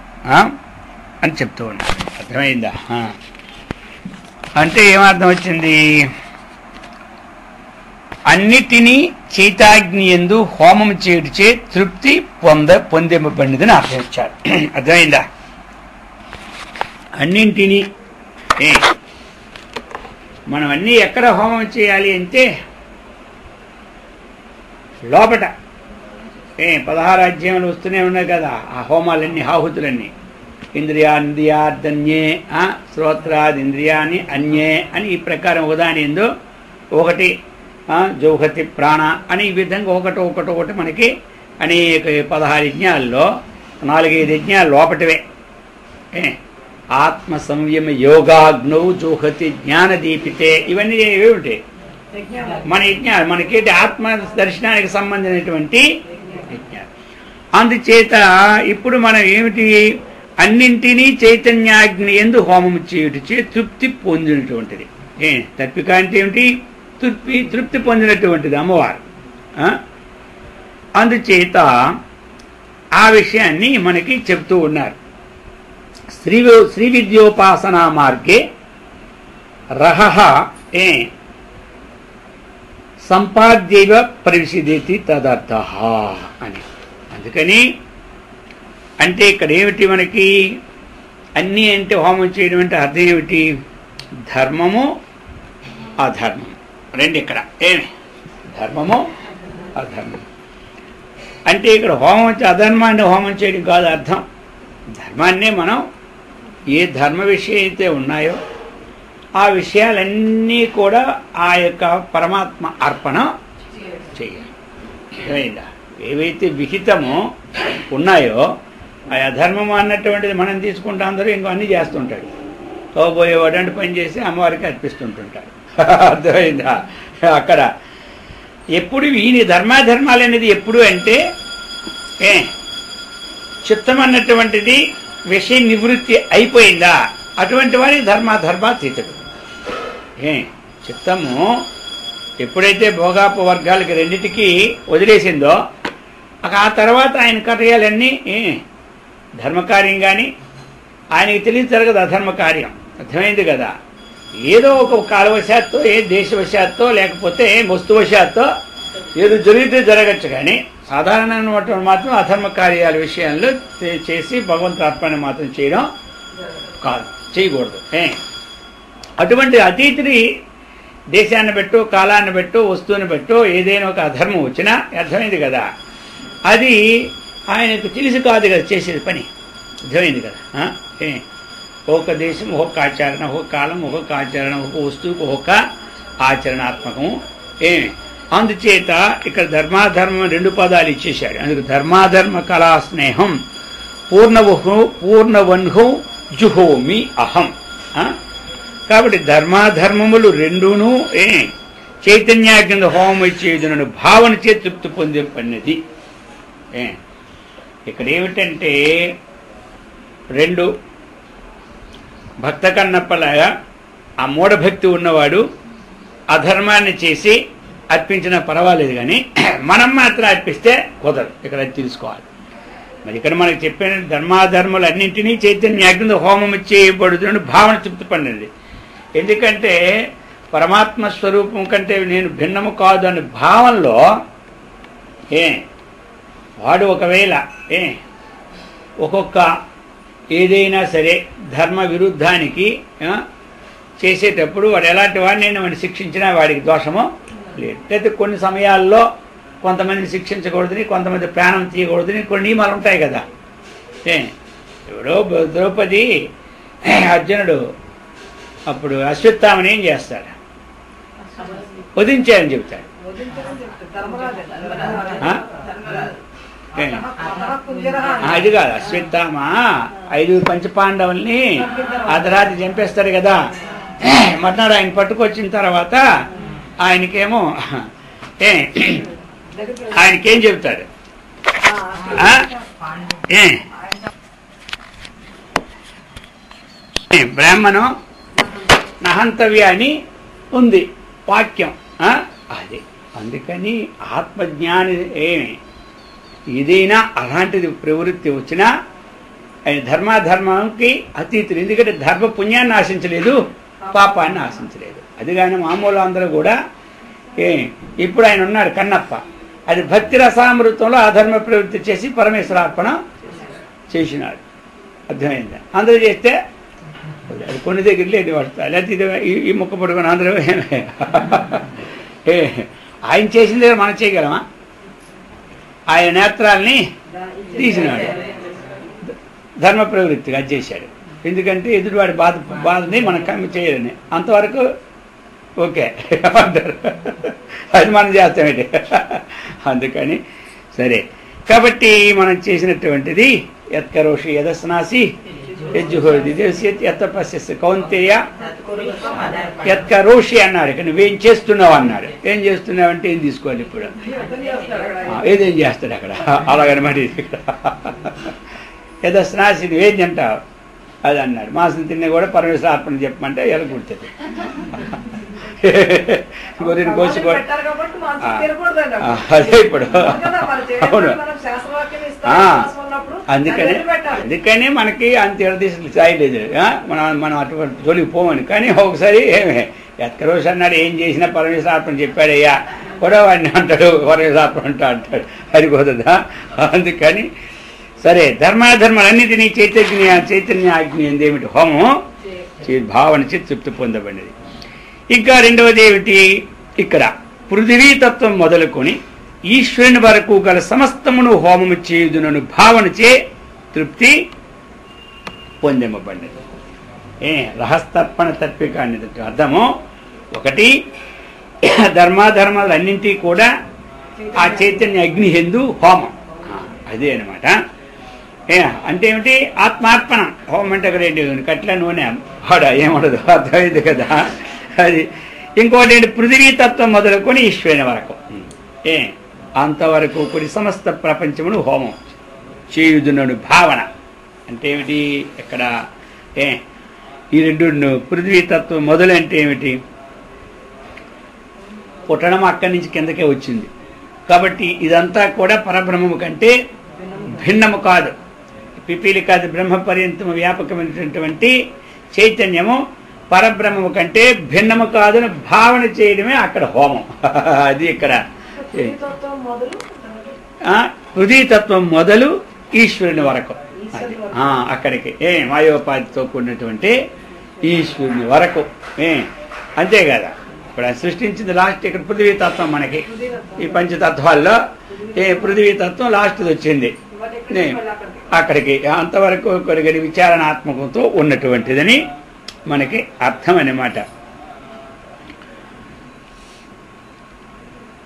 అని చెప్తూ ఉన్నారు. అర్థమైందా? అంటే ఏమర్థం వచ్చింది? అన్నిటినీ చైతాగ్ని యందు హోమం చేయుటచే తృప్తి పొందింపబడినదని అర్థం ఇచ్చారు. అర్థమైందా? అన్నింటినీ మనం అన్నీ ఎక్కడ హోమం చేయాలి అంటే లోపట 16 అధ్యాయాలు వస్తూనే ఉన్నాయి కదా ఆ హోమాలన్నీ, ఆహుతులన్నీ. ఇంద్రియాన్నియే శ్రోత్రాది ఇంద్రియాన్ని అన్యే అని ఈ ప్రకారం ఉదాహరణ ఎందు ఒకటి జౌహతి ప్రాణ అని ఈ విధంగా ఒకటి మనకి అనేక 16 యజ్ఞాల్లో 4-5 యజ్ఞాలు లోపటివే. ఆత్మ సంయమ యోగాగ్నౌ జోహతి జ్ఞాన దీపితే ఇవన్నీ ఏమిటి? మన యజ్ఞాలు. మనకేంటి? ఆత్మ దర్శనానికి సంబంధించినటువంటి యజ్ఞాలు. అందుచేత ఇప్పుడు మనం ఏమిటి? అన్నింటినీ చైతన్యాగ్ని యందు హోమం చేయుటచే తృప్తి పొందినటువంటిది. తర్పిక అంటే ఏమిటి? తృప్తి పొందినటువంటిది అమ్మవారు. అందుచేత ఆ విషయాన్ని మనకి చెప్తూ ఉన్నారు. శ్రీ విద్యోపాసనా మార్గే రహః సంపాద్యైవ ప్రవిశదేతి తదర్థః అని. అందుకని అంటే ఇక్కడ ఏమిటి మనకి? అన్నీ అంటే హోమం చేయడం అంటే అర్థం ఏమిటి? ధర్మము అధర్మము రెండు. ఇక్కడ ధర్మము అధర్మము అంటే ఇక్కడ హోమం అధర్మాన్ని హోమం చేయడం కాదు అర్థం. ధర్మాన్నే మనం ఏ ధర్మ విషయం అయితే ఉన్నాయో ఆ విషయాలన్నీ కూడా ఆ యొక్క పరమాత్మ అర్పణ చేయాలి. అర్థమైందా? ఏవైతే విహితమో ఉన్నాయో ఆ అధర్మము అన్నటువంటిది మనం తీసుకుంటా, అందరూ ఇంకో అన్నీ చేస్తుంటాడు. తోబోయేవాడు అంటే పని చేసి అమ్మవారికి అర్పిస్తుంటుంటాడు. అర్థమైందా? అక్కడ ఎప్పుడు ఈయన ధర్మాధర్మాలు అనేది ఎప్పుడు అంటే చిత్తం అన్నటువంటిది విషయ నివృత్తి అయిపోయిందా అటువంటి వారి ధర్మాధర్మాతీతుడు. చిత్తము ఎప్పుడైతే భోగాప వర్గాలకి రెండిటికి వదిలేసిందో ఆ తర్వాత ఆయన కార్యాలన్నీ ధర్మకార్యం కానీ ఆయనకి తెలియదు జరగదు అధర్మ కార్యం. అర్థమైంది కదా. ఏదో ఒక కాలవశాత్తో ఏ దేశవశాత్తో లేకపోతే వస్తువశాత్తో ఏదో జరిగితే జరగచ్చు, కానీ సాధారణమైనటువంటి మాత్రం అధర్మ కార్యాల విషయంలో చేసి భగవంతుని అర్పణ మాత్రం చేయడం కాదు, చేయకూడదు. అటువంటి అతీతిని దేశాన్ని పెట్టు, కాలాన్ని పెట్టు, వస్తువుని పెట్టు, ఏదైనా ఒక అధర్మం వచ్చినా అర్థమైంది కదా, అది ఆయనకు తెలిసి కాదు కదా చేసేది పని. అర్థమైంది కదా. ఒక్కొక్క దేశం ఒక్కొక్క ఆచరణ, ఒక్కొక్క కాలం ఒక్కొక్క ఆచరణ, ఒక్కొక్క వస్తువుకు ఒక్కొక్క ఆచరణాత్మకము. అందుచేత ఇక్కడ ధర్మాధర్మం 2 పదాలు ఇచ్చేశాడు. అందుకు ధర్మాధర్మ కళా స్నేహం పూర్ణవన్హు జుహోమి అహం. కాబట్టి ధర్మాధర్మములు రెండును చైతన్యాగ్ని హోమం ఇచ్చేదునను భావన చే తృప్తి పొందే పన్నది. ఇక్కడ ఏమిటంటే 2 భక్త కన్నప్పలాగా ఆ మూఢభక్తి ఉన్నవాడు అధర్మాన్ని చేసి అర్పించినా పర్వాలేదు, కానీ మనం మాత్రం అర్పిస్తే కుదరదు. ఇక్కడ అది తెలుసుకోవాలి. మరి ఇక్కడ మనకి చెప్పిన ధర్మాధర్మాలు అన్నింటినీ చైతన్యాగ్ని హోమం చేయబడుతున్న భావన తృప్తి పడినది. ఎందుకంటే పరమాత్మ స్వరూపం కంటే నేను భిన్నము కాదు అనే భావనలో వాడు ఒకవేళ ఒక్కొక్క ఏదైనా సరే ధర్మ విరుద్ధానికి చేసేటప్పుడు వాడు ఎలాంటి వాడిని వాడిని శిక్షించినా వాడికి దోషము లేదు. అయితే కొన్ని సమయాల్లో కొంతమందిని శిక్షించకూడదని, కొంతమంది ప్రాణం తీయకూడదని కొన్ని నియమాలు ఉంటాయి కదా. ఎవడో ద్రౌపది అర్జునుడు అప్పుడు అశ్వత్థామని ఏం చేస్తాడు, వధించాయని చెబుతాడు. అది కాదు, అశ్వత్థామ 5 పంచపాండవుల్ని అర్ధరాత్రి చంపేస్తాడు కదా. మర్నాడు ఆయన పట్టుకొచ్చిన తర్వాత ఆయనకేమో ఆయనకేం చెబుతాడు, బ్రాహ్మణం నహంతవ్య అని ఉంది వాక్యం. అది అందుకని ఆత్మజ్ఞాని ఏదైనా అలాంటిది ప్రవృత్తి వచ్చినా ఆయన ధర్మాధర్మానికి అతీతులు. ఎందుకంటే ధర్మ పుణ్యాన్ని ఆశించలేదు, పాపాన్ని ఆశించలేదు. అది కానీ మామూలు అందరూ కూడా ఇప్పుడు ఆయన ఉన్నాడు కన్నప్ప, అది భక్తి రసామృతంలో అధర్మ ప్రవృత్తి చేసి పరమేశ్వరార్పణ చేసినాడు. అర్థమైందా? అందరూ చేస్తే అది కొన్ని దగ్గర లేదు పడతారు, లేకపోతే ఈ ముక్క పడుకుని అందరూ ఆయన చేసిన దగ్గర మనం చేయగలమా? ఆయన నేత్రాల్ని తీసినాడు, ధర్మ ప్రవృత్తిగా అది చేశాడు. ఎందుకంటే ఎదుటివాడి బాధని మనం కమ్మి చేయాలని, అంతవరకు ఓకే అంటారు. అది మనం చేస్తామేంటి. అందుకని సరే, కాబట్టి మనం చేసినటువంటిది యత్కరోషి యదస్నాసి యజ్జుహోది యత్ పశ్యసి కౌంతేయ యత్కరోషి అన్నాడు. ఇక్కడ నువ్వేం చేస్తున్నావు అన్నాడు. ఏం చేస్తున్నావు అంటే ఏం తీసుకోవాలి, ఇప్పుడు ఏదేం చేస్తాడు అక్కడ అలాగనమాట. ఇక్కడ యదస్నాసి నువ్వేం తింటావు అది అన్నాడు. మాంసం తిన్నా కూడా పరమేశ్వర అర్పణ చెప్పమంటే ఎలా గుర్తుంది. గొర్రెని కోసుకోవాలి అదే ఇప్పుడు. అవును, అందుకని మనకి అంత ఎడదీసులు చాయలేదు, మనం అటువంటి జోలికి పోమని. కానీ ఒకసారి ఎత్కరోషి అన్నాడు, ఏం చేసినా పరమేశ్వరార్పణ చెప్పాడయ్యా కూడా వాడిని అంటాడు, పరమేశ్వరార్పణ అంటాడు. అది కుదరదా? అందుకని సరే, ధర్మాధర్మాలన్నిటినీ చైతన్యాగ్ని ఏందేమిటి హోమం భావన చేసి తృప్తి పొందబడినది. ఇంకా రెండవది ఏమిటి, ఇక్కడ పృథివీతత్వం మొదలుకొని ఈశ్వరుని వరకు గల సమస్తమును హోమము చేయుదునను భావన చే తృప్తి పొందబడినది. రహస్తర్పణ తర్పిక అనేది అర్థము. ఒకటి, ధర్మాధర్మాలన్నింటినీ కూడా ఆ చైతన్య అగ్ని ఎందు హోమం, అదే అనమాట. అంటే ఏమిటి, ఆత్మార్పణం. హోమం అంటే అక్కడ ఏంటి, కట్ల నూనె వాడ ఏముండదు, అర్థమైంది కదా. అది ఇంకోటి ఏంటి, పృథివీతత్వం మొదలుకొని ఈశ్వరుని వరకు అంతవరకు కొన్ని సమస్త ప్రపంచమును హోమం చేయుదునను భావన అంటే ఏమిటి, ఇక్కడ ఈ 2 పృథివీతత్వం మొదలు అంటే ఏమిటి, పుట్టడం అక్కడి నుంచి కిందకే వచ్చింది. కాబట్టి ఇదంతా కూడా పరబ్రహ్మము కంటే భిన్నము కాదు. పిపీలికాది బ్రహ్మ పర్యంతము వ్యాపకమైనటువంటి చైతన్యము పరబ్రహ్మము కంటే భిన్నము కాదని భావన చేయడమే అక్కడ హోమం. అది ఇక్కడ హృదయతత్వం మొదలు ఈశ్వరుని వరకు, అక్కడికి మాయోపాధితో కూడినటువంటి ఈశ్వరుని వరకు. అంతే కదా, ఇప్పుడు సృష్టించింది లాస్ట్ ఇక్కడ పృథ్వీతత్వం. మనకి ఈ పంచతత్వాల్లో పృథ్వీతత్వం లాస్ట్ వచ్చింది అక్కడికి. అంతవరకు కొరిగని విచారణాత్మకంతో ఉన్నటువంటిదని మనకి అర్థం అన్నమాట.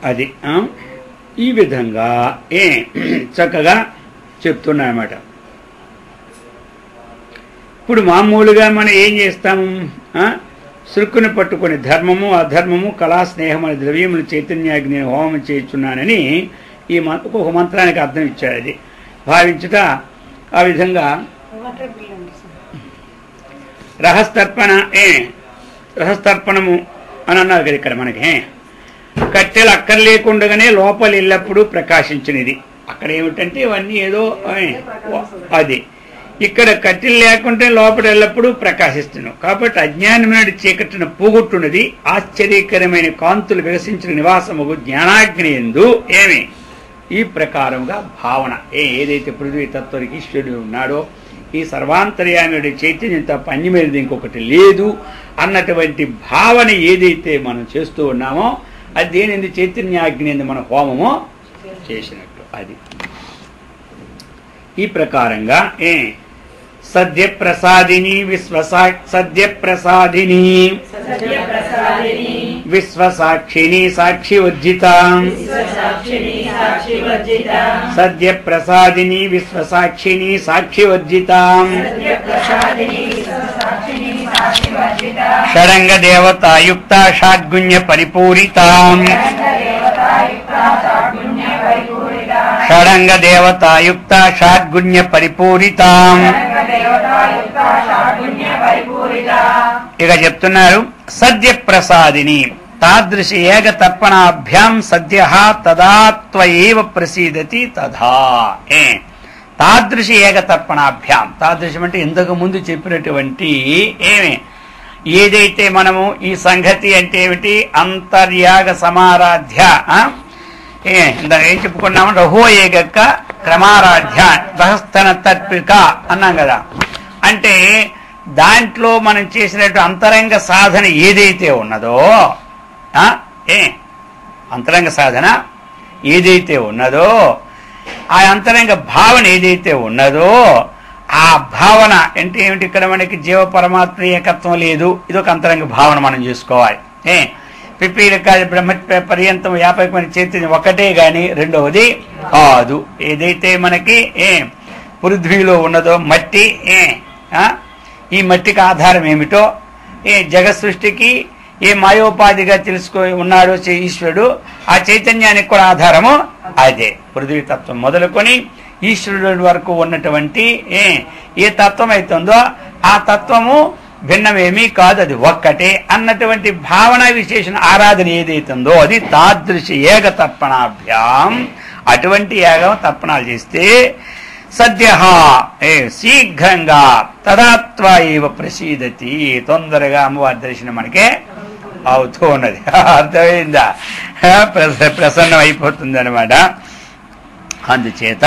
అది ఈ విధంగా చక్కగా చెప్తున్నాయన్నమాట. ఇప్పుడు మామూలుగా మనం ఏం చేస్తాము, సృక్కును పట్టుకొని ధర్మము అధర్మము కళా స్నేహం అనే ద్రవ్యములు చైతన్యాగ్ని హోమం చేయుచున్నానని ఈ ఒక మంత్రానికి అర్థం ఇచ్చాడు. అది భావించుట ఆ విధంగా రహస్తర్పణము అని అన్నారు కదా ఇక్కడ మనకి. కట్టెలు అక్కర్లేకుండగానే లోపల ఎల్లప్పుడూ ప్రకాశించినది. అక్కడ ఏమిటంటే ఇవన్నీ ఏదో అది, ఇక్కడ కట్టెలు లేకుంటే లోపల ఎల్లప్పుడూ ప్రకాశిస్తున్నాం. కాబట్టి అజ్ఞానమైన చీకటిని పోగొట్టున్నది ఆశ్చర్యకరమైన కాంతులు వికసించిన నివాసముగు జ్ఞానాగ్ని యందు ఈ ప్రకారంగా భావన ఏదైతే పృథ్వీ తత్వానికి ఈశ్వరుడు ఉన్నాడో, ఈ సర్వాంతర్యామి చైతన్యం తప్ప అన్యమైనది ఇంకొకటి లేదు అన్నటువంటి భావన ఏదైతే మనం చేస్తూ ఉన్నామో అది దేనింది చైతన్యాగ్ని మనం హోమము చేసినట్టు. అది ఈ ప్రకారంగా సద్యప్రసాదిని సద్యప్రసాదిని విశ్వసాక్షిని సాక్షివర్జిత సద్యప్రసాదిని విశ్వసాక్షిని సాక్షివర్జిత షడంగ దేవతాయుక్త షాడ్గుణ్య పరిపూరిత షడంగ దేవతాయుక్త షాడ్గుణ్య పరిపూరిత. ఇక చెప్తున్నారు సద్యప్రసాదిని తాదృశి ఏకతర్పణాభ్యాం సద్య తదాత్వయేవ ప్రసీదతి తథా. తాదృశి ఏకతర్పణాభ్యాం, తాదృశం అంటే ఇంతకు ముందు చెప్పినటువంటి ఏదైతే మనము ఈ సంగతి అంటే ఏమిటి అంతర్యాగ సమారాధ్య ఏం చెప్పుకున్నాము, రహో ఏగక్క క్రమారాధ్య రహస్థన తర్పిక అన్నాం కదా. అంటే దాంట్లో మనం చేసినట్టు అంతరంగ సాధన ఏదైతే ఉన్నదో అంతరంగ సాధన ఏదైతే ఉన్నదో ఆ అంతరంగ భావన ఏదైతే ఉన్నదో ఆ భావన అంటే ఏమిటి, ఇక్కడ మనకి జీవ పరమాత్మ ఏకత్వం లేదు, ఇదొక అంతరంగ భావన మనం చేసుకోవాలి. పిపీలికాది బ్రహ్మ పర్యంతం వ్యాపకమైన చైతన్యం ఒకటే గాని రెండవది కాదు. ఏదైతే మనకి పృథ్వీలో ఉన్నదో మట్టి, ఈ మట్టికి ఆధారం ఏమిటో, జగత్ సృష్టికి మాయోపాధిగా తెలుసుకో ఉన్నాడో ఈశ్వరుడు, ఆ చైతన్యానికి కూడా ఆధారము అదే. పృథ్వీతత్వం మొదలుకొని ఈశ్వరుడు వరకు ఉన్నటువంటి ఏ తత్వం అవుతుందో ఆ తత్వము భిన్నమేమీ కాదు, అది ఒక్కటే అన్నటువంటి భావన విశేషణ ఆరాధన ఏదైతుందో అది తాదృశి ఏక తర్పణాభ్యాం. అటువంటి యాగం తర్పణాలు చేస్తే సద్య శీఘ్రంగా తదాత్వా ఏవ ప్రసీదతి, తొందరగా అమ్మవారి దర్శనం మనకే అవుతూ ఉన్నది. అర్థమైందా? ప్రసన్నం అయిపోతుంది అనమాట. అందుచేత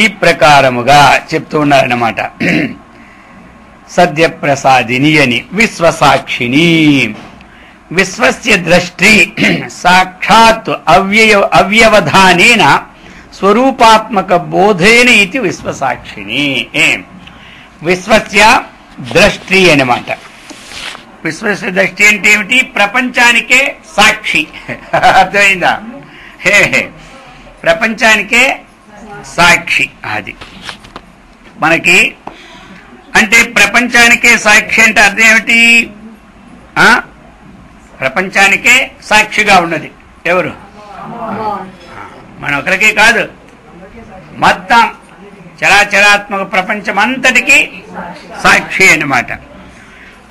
ఈ ప్రకారముగా చెప్తూ ఉన్నారన్నమాట. సద్యప్రసాదిని అని విశ్వసాక్షిని, విశ్వస్య ద్రష్టి సాక్షాత్ అవ్యవధానేన స్వరూపాత్మక బోధేన ఇది విశ్వసాక్షిని. విశ్వస్య ద్రష్టి అన్నమాట. విశ్వస్య దృష్టి అంటే ఏమిటి? ప్రపంచానికే సాక్షి. అర్థమైందా? ప్రపంచానికే సాక్షి. అది మనకి అంటే ప్రపంచానికే సాక్షి అంటే అర్థం ఏమిటి? ప్రపంచానికే సాక్షిగా ఉన్నది ఎవరు? మన ఒకరికే కాదు, మొత్తం చరాచరాత్మక ప్రపంచం అంతటికి సాక్షి అన్నమాట.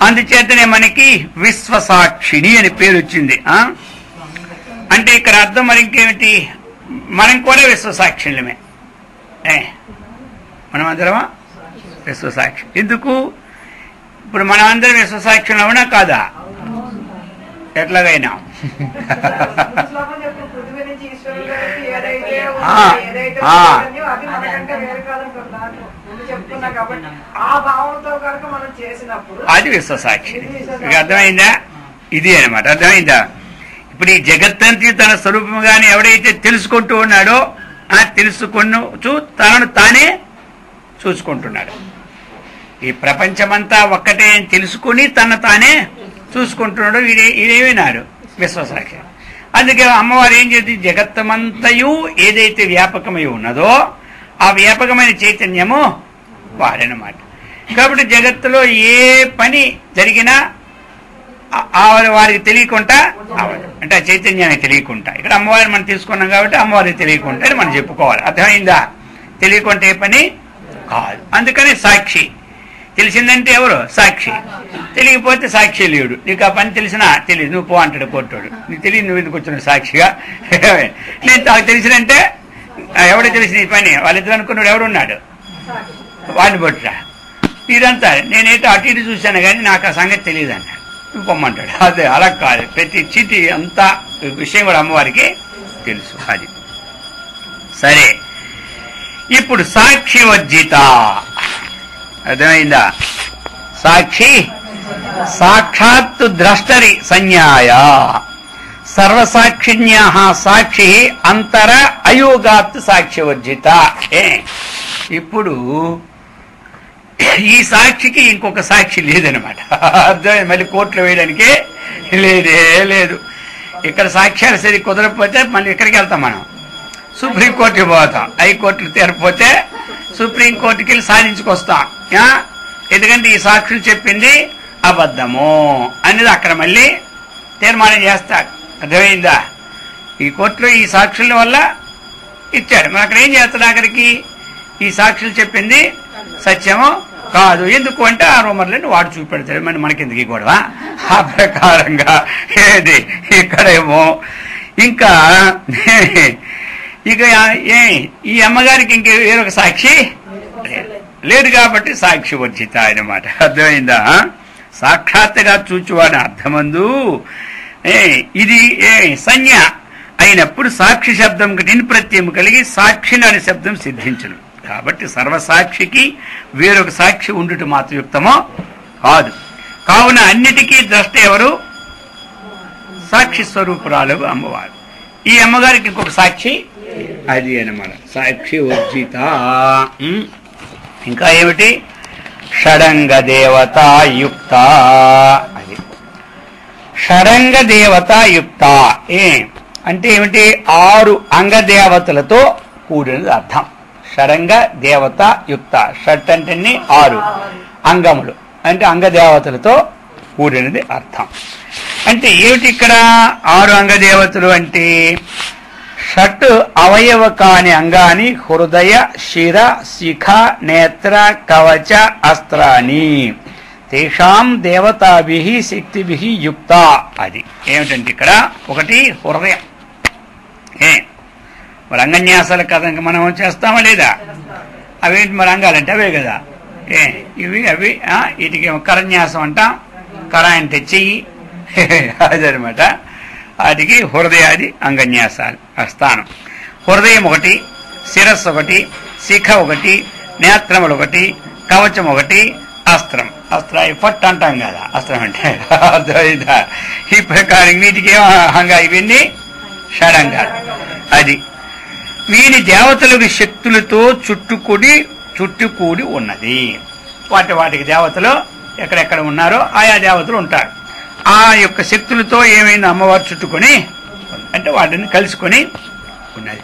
అందుచేతనే మనకి విశ్వసాక్షిణి అని పేరు వచ్చింది. అంటే ఇక్కడ అర్థం మరి ఇంకేమిటి, మనం కూడా విశ్వసాక్షిణ్యమే. మనమందరమా విశ్వసాక్షి. ఎందుకు? ఇప్పుడు మనం అందరం విశ్వసాక్షులు అవునా కాదా? ఎట్లాగైనా అది విశ్వసాక్షి. అర్థమైందా? ఇది అనమాట. అర్థమైందా? ఇప్పుడు ఈ జగత్తంతి తన స్వరూపంగానే ఎవడైతే తెలుసుకుంటూ ఉన్నాడో తెలుసుకుంటూ తనను తానే చూసుకుంటున్నాడు. ఈ ప్రపంచమంతా ఒక్కటే తెలుసుకుని తన తానే చూసుకుంటున్నాడు. ఇదేమినాడు విశ్వసాక్షి. అందుకే అమ్మవారు ఏం చేసి జగత్తమంతయు ఏదైతే వ్యాపకమై ఉన్నదో ఆ వ్యాపకమైన చైతన్యము వాడనమాట. కాబట్టి జగత్తులో ఏ పని జరిగినా వారికి తెలియకుండా అవదు. అంటే ఆ చైతన్యానికి తెలియకుండా. ఇక్కడ అమ్మవారిని మనం తీసుకున్నాం కాబట్టి అమ్మవారికి తెలియకుండా అని మనం చెప్పుకోవాలి. అర్థమైందా? తెలియకుంటే ఏ పని కాదు. అందుకని సాక్షి. తెలిసిందంటే ఎవరు? సాక్షి. తెలియకపోతే సాక్షి లేడు. నీకు ఆ పని తెలిసినా తెలియదు, నువ్వు పో అంటాడు కోర్టుడు. నీకు తెలియదు, నువ్వు ఎందుకు వచ్చినావు సాక్షిగా? నేను నాకు తెలిసినంటే ఎవడో తెలిసిన ఈ పని వాళ్ళిద్దరు అనుకున్నాడు ఎవడున్నాడు వాడిని బొట్టురా. ఇదంతా నేనైతే అటు ఇటు చూశాను కానీ నాకు ఆ సంగతి తెలియదు అన్నాడు. నువ్వు పొమ్మంటాడు. అదే అలా కాదు. ప్రతి చీటి అంతా విషయం కూడా అమ్మవారికి తెలుసు. అది సరే. ఇప్పుడు సాక్షి వర్జిత. అర్థమైందా? సాక్షి సాక్షాత్ ద్రష్టరి సంజ్ఞాయ సర్వసాక్షిణ్యా సాక్షి అంతర అయోగాత్ సాక్ష్యవర్జిత. ఇప్పుడు ఈ సాక్షికి ఇంకొక సాక్షి లేదనమాట. అర్థమైంది? మళ్ళీ కోర్టులో వేయడానికి లేదు. ఇక్కడ సాక్ష్యాలు సరి కుదరకపోతే మళ్ళీ ఎక్కడికి వెళ్తాం మనం? సుప్రీంకోర్టుకి పోతాం. హైకోర్టుకు తీరకపోతే సుప్రీంకోర్టుకి వెళ్ళి సాధించుకొస్తాం. ఎందుకంటే ఈ సాక్షులు చెప్పింది అబద్ధము అనేది అక్కడ మళ్ళీ తీర్మానం చేస్తాడు. అర్థమైందా? ఈ కోర్టులో ఈ సాక్షుల వల్ల ఇచ్చాడు. మరి అక్కడ ఏం చేస్తాడు? అక్కడికి ఈ సాక్షులు చెప్పింది సత్యము కాదు. ఎందుకు అంటే ఆ రూమర్లని వాడు చూపెడతాడు. మరి మనకెందుకు గొడవ? ఆ ప్రకారంగా ఏది ఇక్కడేమో ఇంకా ఇక ఈ అమ్మగారికి ఇంక వేరొక సాక్షి లేదు కాబట్టి సాక్షి వర్జిత అన్నమాట. అర్థమైందా? సాక్షాత్తుగా చూచువాడి అర్థమందు ఇది సంజ్ఞ అయినప్పుడు సాక్షి శబ్దం నిన్ప్రత్యయం కలిగి సాక్షిని అనే శబ్దం సిద్ధించును. కాబట్టి సర్వసాక్షికి వేరొక సాక్షి ఉండుట మాత్రం యుక్తమో కాదు. కావున అన్నిటికీ ద్రష్ట ఎవరు? సాక్షి స్వరూపురాలు అమ్మవారు. ఈ అమ్మగారికి ఇంకొక సాక్షి అది అన్నమాట. సాక్షి వర్జిత. ఇంకా ఏమిటి? షడంగ దేవత యుక్త. అది షడంగ దేవత యుక్త అంటే ఏమిటి? 6 అంగదేవతలతో కూడినది అర్థం. షడంగ దేవత యుక్త. షట్ అంటే 6 అంగములు అంటే అంగదేవతలతో కూడినది అర్థం. అంటే ఏమిటి ఇక్కడ 6 అంగదేవతలు అంటే? షట్ అవయవ కాని అంగాని హృదయ శిర శిఖ నేత్ర కవచ అస్త్రాని తేషాం దేవతాభి శక్తిభి యుక్త. అది ఏమిటంటే ఇక్కడ ఒకటి హృదయం. మరి అంగన్యాసాల కథ మనం చేస్తామా లేదా? అవేంటి మరి అంగాలంటే అవే కదా. ఇవి అవి వీటికి కరన్యాసం అంటాం. కర అంటే చెయ్యి అదనమాట. వాటికి హృదయాది అంగన్యాసాలు స్థానం. హృదయం ఒకటి, శిరస్సు ఒకటి, శిఖ ఒకటి, నేత్రములు ఒకటి, కవచం ఒకటి, అస్త్రం. అస్త్రాయి పట్టు అంటాం కదా అస్త్రం అంటే. అర్థమైందా? ఈ ప్రకారం వీటికి ఏమంగా ఇవన్నీ షడంగాలు. అది వీని దేవతలకు శక్తులతో చుట్టుకూడి ఉన్నది. వాటికి దేవతలు ఎక్కడెక్కడ ఉన్నారో ఆయా దేవతలు ఉంటారు. ఆ యొక్క శక్తులతో ఏమైంది? అమ్మవారు చుట్టుకొని అంటే వాటిని కలుసుకొని ఉన్నది.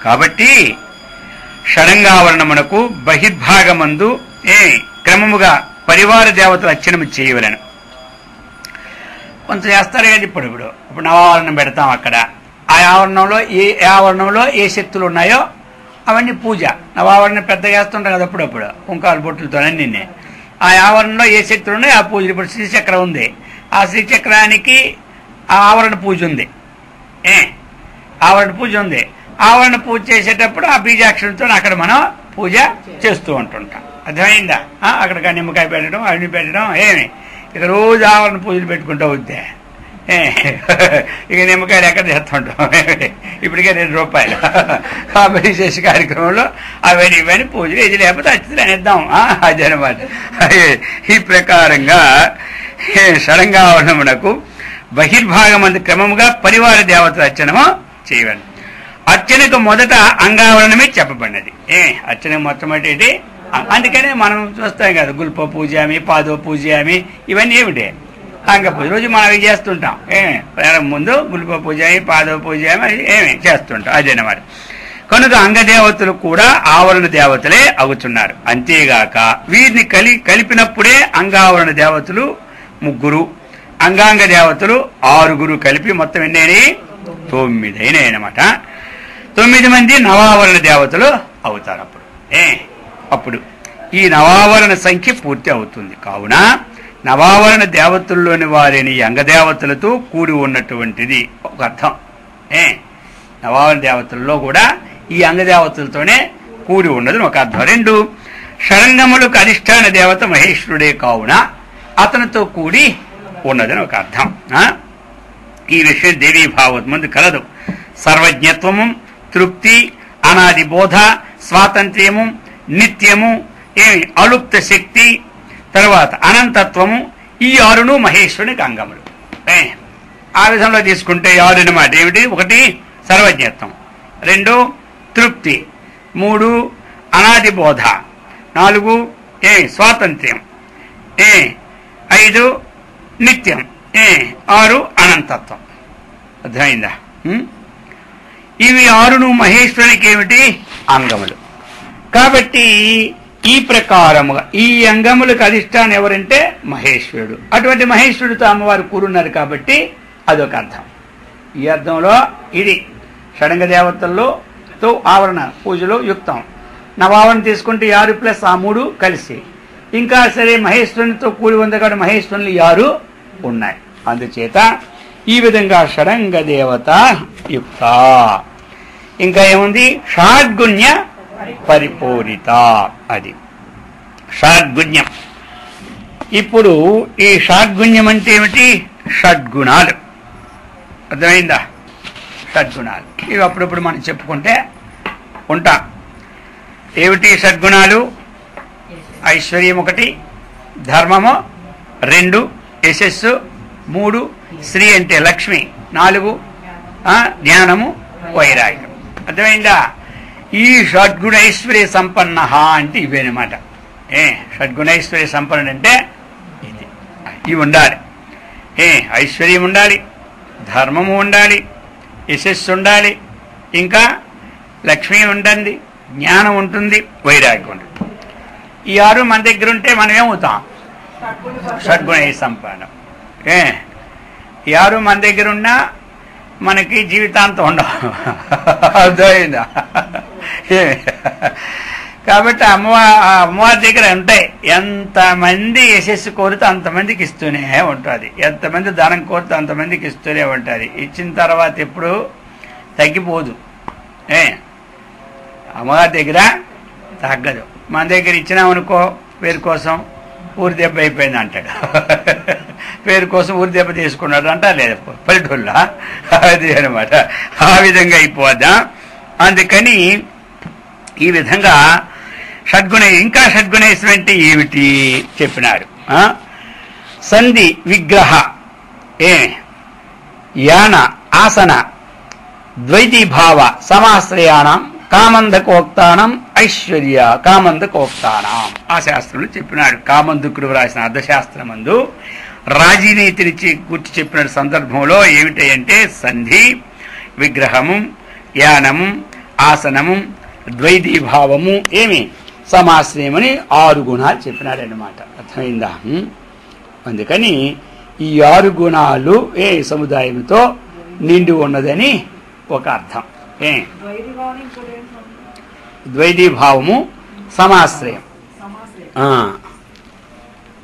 కాబట్టి షడంగావరణమునకు బహిర్భాగమందు క్రమముగా పరివార దేవతలు అర్చనము చేయవలను. కొంచెం చేస్తారు కదా. ఇప్పుడు నవావరణం పెడతాం. అక్కడ ఆ ఆవరణంలో ఏ శక్తులు ఉన్నాయో అవన్నీ పూజ. నవావరణం పెద్దగా వేస్తుంటాం కదా అప్పుడప్పుడు కుంకాల బొట్టులతో అన్నీ. ఆ ఆవరణలో ఏ శక్తులు ఉన్నాయి ఆ పూజలు. ఇప్పుడు శ్రీచక్రం ఉంది, ఆ శ్రీచక్రానికి ఆ ఆవరణ పూజ ఉంది. ఆవరణ పూజ ఉంది. ఆవరణ పూజ చేసేటప్పుడు ఆ బీజాక్షరంతో అక్కడ మనం పూజ చేస్తూ ఉంటుంటాం. అర్థమైందా? అక్కడ నిమ్మకాయ పెట్టడం, అవి పెట్టడం, ఏమి ఇక రోజు ఆవరణ పూజలు పెట్టుకుంటూ వద్దే. ఇక నిమ్మకాయలు ఎక్కడ చేస్తుంటాం, ఇప్పటికే ₹2 కాబట్టి చేసే కార్యక్రమంలో అవన్నీ ఇవన్నీ పూజలు, ఇది లేకపోతే అతిథులు అనేద్దాం. అదనమాట. ఈ ప్రకారంగా షడంగావరణమునకు బహిర్భాగమందు క్రమముగా పరివార దేవతల అర్చనము చేయవండి. అర్చనకు మొదట అంగావరణమే చెప్పబడినది. అర్చన మొట్టమొదటి అందుకనే మనం చూస్తాం కదా, గుల్ప పూజామి, పాదో పూజామి, ఇవన్నీ ఏమిటి అంగ పూజ. రోజు మనం అవి చేస్తుంటాం. ముందు గుల్ప పూజామి, పాదో పూజామి ఏమి చేస్తుంటాం. అదేనమాట. కనుక అంగదేవతలు కూడా ఆవరణ దేవతలే అవుతున్నారు. అంతేగాక వీరిని కలిపినప్పుడే అంగావరణ దేవతలు 3, అంగాంగ దేవతలు 6 కలిపి మొత్తం ఎన్నైనా 9 అయినాయి అన్నమాట. 9 మంది నవావరణ దేవతలు అవుతారు. అప్పుడు ఈ నవావరణ సంఖ్య పూర్తి అవుతుంది. కావున నవావరణ దేవతల్లోని వారిని అంగదేవతలతో కూడి ఉన్నటువంటిది ఒక అర్థం. నవావరణ దేవతల్లో కూడా ఈ అంగదేవతలతోనే కూడి ఉన్నది ఒక అర్థం. 2, షడంగములకు అధిష్టాన దేవత మహేశ్వరుడే కావున అతనితో కూడి ఉన్నదని ఒక అర్థం. ఈ విషయం దేవీ భాగవత ముందు కలదు. సర్వజ్ఞత్వము, తృప్తి, అనాది బోధ, స్వాతంత్ర్యము, నిత్యము, అలుప్త శక్తి, తర్వాత అనంతత్వము, ఈ 6 మహేశ్వరునికి అంగములు. ఆ విధంలో తీసుకుంటే 6 అన్నమాట. ఏమిటి? 1 సర్వజ్ఞత్వం, 2 తృప్తి, 3 అనాది బోధ, 4 స్వాతంత్ర్యం, 5 నిత్యం, 6 అనంతత్వం. అర్థమైందా? ఇవి 6 మహేశ్వరునికి ఏమిటి? అంగములు. కాబట్టి ఈ ప్రకారముగా ఈ అంగములకు అధిష్టానం ఎవరంటే మహేశ్వరుడు. అటువంటి మహేశ్వరుడితో అమ్మవారు కూరున్నారు కాబట్టి అదొక అర్థం. ఈ అర్థంలో ఇది షడంగ దేవతల్లో ఆవరణ పూజలో యుక్తం. నవావరణ తీసుకుంటే 6 ప్లస్ ఆ 3 కలిసి, ఇంకా సరే మహేశ్వరునితో కూడి ఉంది కాబట్టి మహేశ్వరులు 6 ఉన్నాయి. అందుచేత ఈ విధంగా షడంగ దేవత యుక్త. ఇంకా ఏముంది? షాడ్గుణ్య పరిపూరిత. అది షాడ్గుణ్యం. ఇప్పుడు ఈ షాడ్గుణ్యం అంటే ఏమిటి? షడ్గుణాలు. అర్థమైందా? షడ్గుణాలు ఇవి అప్పుడప్పుడు మనం చెప్పుకుంటే ఉంటాం. ఏమిటి షడ్గుణాలు? ఐశ్వర్యం 1, ధర్మము 2, యశస్సు 3, శ్రీ అంటే లక్ష్మి 4, జ్ఞానము, వైరాగ్యం. అర్థమైందా? ఈ షడ్గుణైశ్వర్య సంపన్న అంటే ఇవేనమాట. షడ్గుణైశ్వర్య సంపన్నుడు అంటే ఇది. ఇవి ఉండాలి. ఐశ్వర్యం ఉండాలి, ధర్మము ఉండాలి, యశస్సు ఉండాలి, ఇంకా లక్ష్మి ఉంటుంది, జ్ఞానం ఉంటుంది, వైరాగ్యం ఉంటుంది. ఈ 6 మన దగ్గర ఉంటే మనం ఏమవుతాం? షడ్గుణ సంపన్నం. ఈ 6 మన దగ్గర ఉన్నా మనకి జీవితాంతం ఉండవు. అర్థమైందా? కాబట్టి అమ్మవారి దగ్గర ఉంటాయి. ఎంతమంది యశస్సు కోరితే అంతమందికి ఇస్తూనే ఉంటుంది, ఎంతమంది ధనం కోరితే అంతమందికి ఇస్తూనే ఉంటుంది. ఇచ్చిన తర్వాత ఎప్పుడు తగ్గిపోదు. అమ్మవారి దగ్గర తగ్గదు. మన దగ్గర ఇచ్చినామనుకో పేరు కోసం ఊరి దెబ్బ అయిపోయింది అంటాడు. పేరు కోసం ఊరి దెబ్బ తీసుకున్నాడు అంటారు లేదా పల్లెటూళ్ళ? అది అనమాట. ఆ విధంగా అయిపోద్దాం. అందుకని ఈ విధంగా షడ్గుణ, ఇంకా షడ్గుణేశ్వరం అంటే ఏమిటి చెప్పినారు. సంధి, విగ్రహ, యాన, ఆసన, ద్వైతీభావ, సమాశ్రయాణం, కామందకోక్తానం, ఐశ్వర్య కామందకోక్తానం. ఆ శాస్త్రంలో చెప్పినాడు. కామందుకుడు వ్రాసిన అర్థశాస్త్రమందు రాజీనీతిని గుర్చి చెప్పిన సందర్భంలో ఏమిటంటే సంధి, విగ్రహము, యానము, ఆసనము, ద్వైతీభావము, సమాశ్రయమని 6 గుణాలు చెప్పినాడనమాట. అర్థమైందా? అందుకని ఈ 6 గుణాలు సముదాయంతో నిండి ఉన్నదని ఒక అర్థం. ద్వైతీభావము, సమాశ్రయం.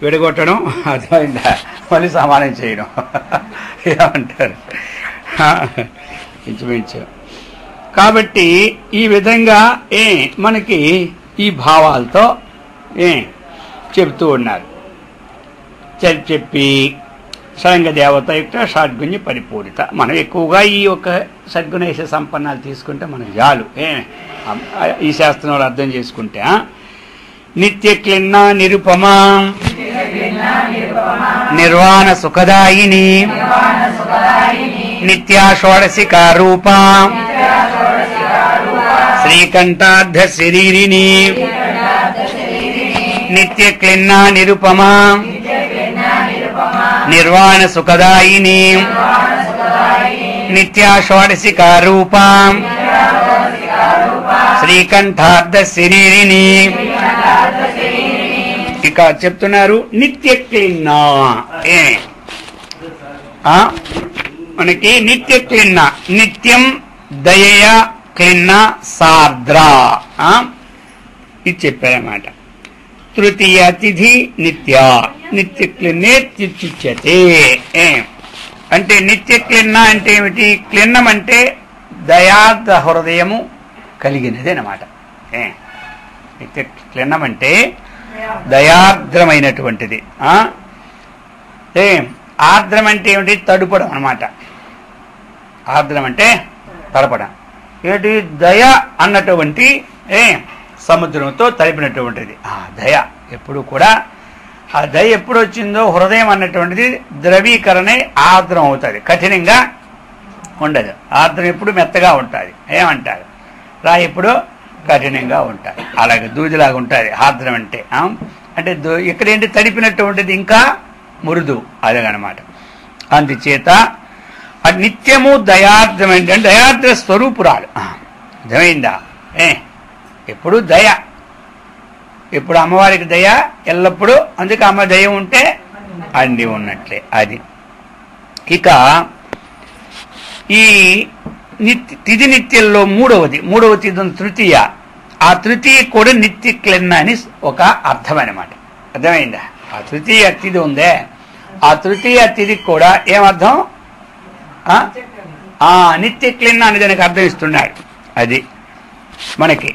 విడగొట్టడం, అర్థమైందా, మళ్ళీ సమానం చేయడం ఏమంటారు ఇంచుమించు. కాబట్టి ఈ విధంగా మనకి ఈ భావాలతో చెప్తూ ఉన్నారు. చెప్పి స్వయంగా దేవత యొక్క షడ్గుణ్య పరిపూరిత. మనం ఎక్కువగా ఈ యొక్క షడ్గుణేశ సంపన్నాలు తీసుకుంటే మనకు చాలు. ఈ శాస్త్రంలో అర్థం చేసుకుంటే నిత్య క్లిన్న నిరుపమా నిర్వాణ సుఖదాయిని నిత్యా షోడశికా రూపా శ్రీకంఠార్ధ శరీరిని నిత్య క్లిన్న నిరుపమా నిర్వాణ సుఖదాయిని నిత్యా షోడశికా రూపా శ్రీకంఠార్ధ శరీరిని. ఇక చెప్తున్నారు నిత్య క్లిన్న. మనకి నిత్య క్లిన్న, నిత్యం దయ క్లిన్న సార్ద్ర ఇది చెప్పారన్నమాట. తృతీయ తిథి నిత్య నిత్య క్లిన్నే త్యుచ్యతే. అంటే నిత్య క్లిన్న అంటే ఏమిటి? క్లిన్నం అంటే దయార్ద్ర హృదయము కలిగినది అన్నమాట. నిత్య క్లిన్నం అంటే దయార్ద్రమైనటువంటిది. ఆర్ద్రం అంటే ఏమిటి? తడుపడం అన్నమాట. ఆర్ద్రం అంటే తడపడం. ఏంటి? దయ అన్నటువంటి సముద్రంతో తడిపినటువంటిది దయ. ఎప్పుడు కూడా ఆ దయ ఎప్పుడు వచ్చిందో హృదయం అన్నటువంటిది ద్రవీకరణ ఆర్ద్రం అవుతుంది, కఠినంగా ఉండదు. ఆర్ద్రం ఎప్పుడు మెత్తగా ఉంటుంది. ఏమంటారు? రాయి ఎప్పుడు కఠినంగా ఉంటుంది, అలాగే దూదిలాగా ఉంటుంది ఆర్ద్రం అంటే. అంటే ఇక్కడేంటి? తడిపినటువంటిది ఇంకా మృదు, అదనమాట. అందుచేత నిత్యము దయార్ద్రం ఏంటంటే దయార్ద్ర స్వరూపురాలు. అర్థమైందా? ఎప్పుడు దయ, ఎప్పుడు అమ్మవారికి దయ ఎల్లప్పుడూ. అందుకే అమ్మ దయ ఉంటే అన్ని ఉన్నట్లే అది. ఇక ఈ తిథి నిత్యంలో మూడవ తిథి తృతీయ. ఆ తృతీయ కూడా నిత్య క్లిన్న అని ఒక అర్థం అనమాట. అర్థమైందా? ఆ తృతీయ తిథి ఉందే, ఆ తృతీయ తిథికి కూడా ఏమర్థం? నిత్య క్లిన్న అని దానికి అర్థం ఇస్తున్నాడు. అది మనకి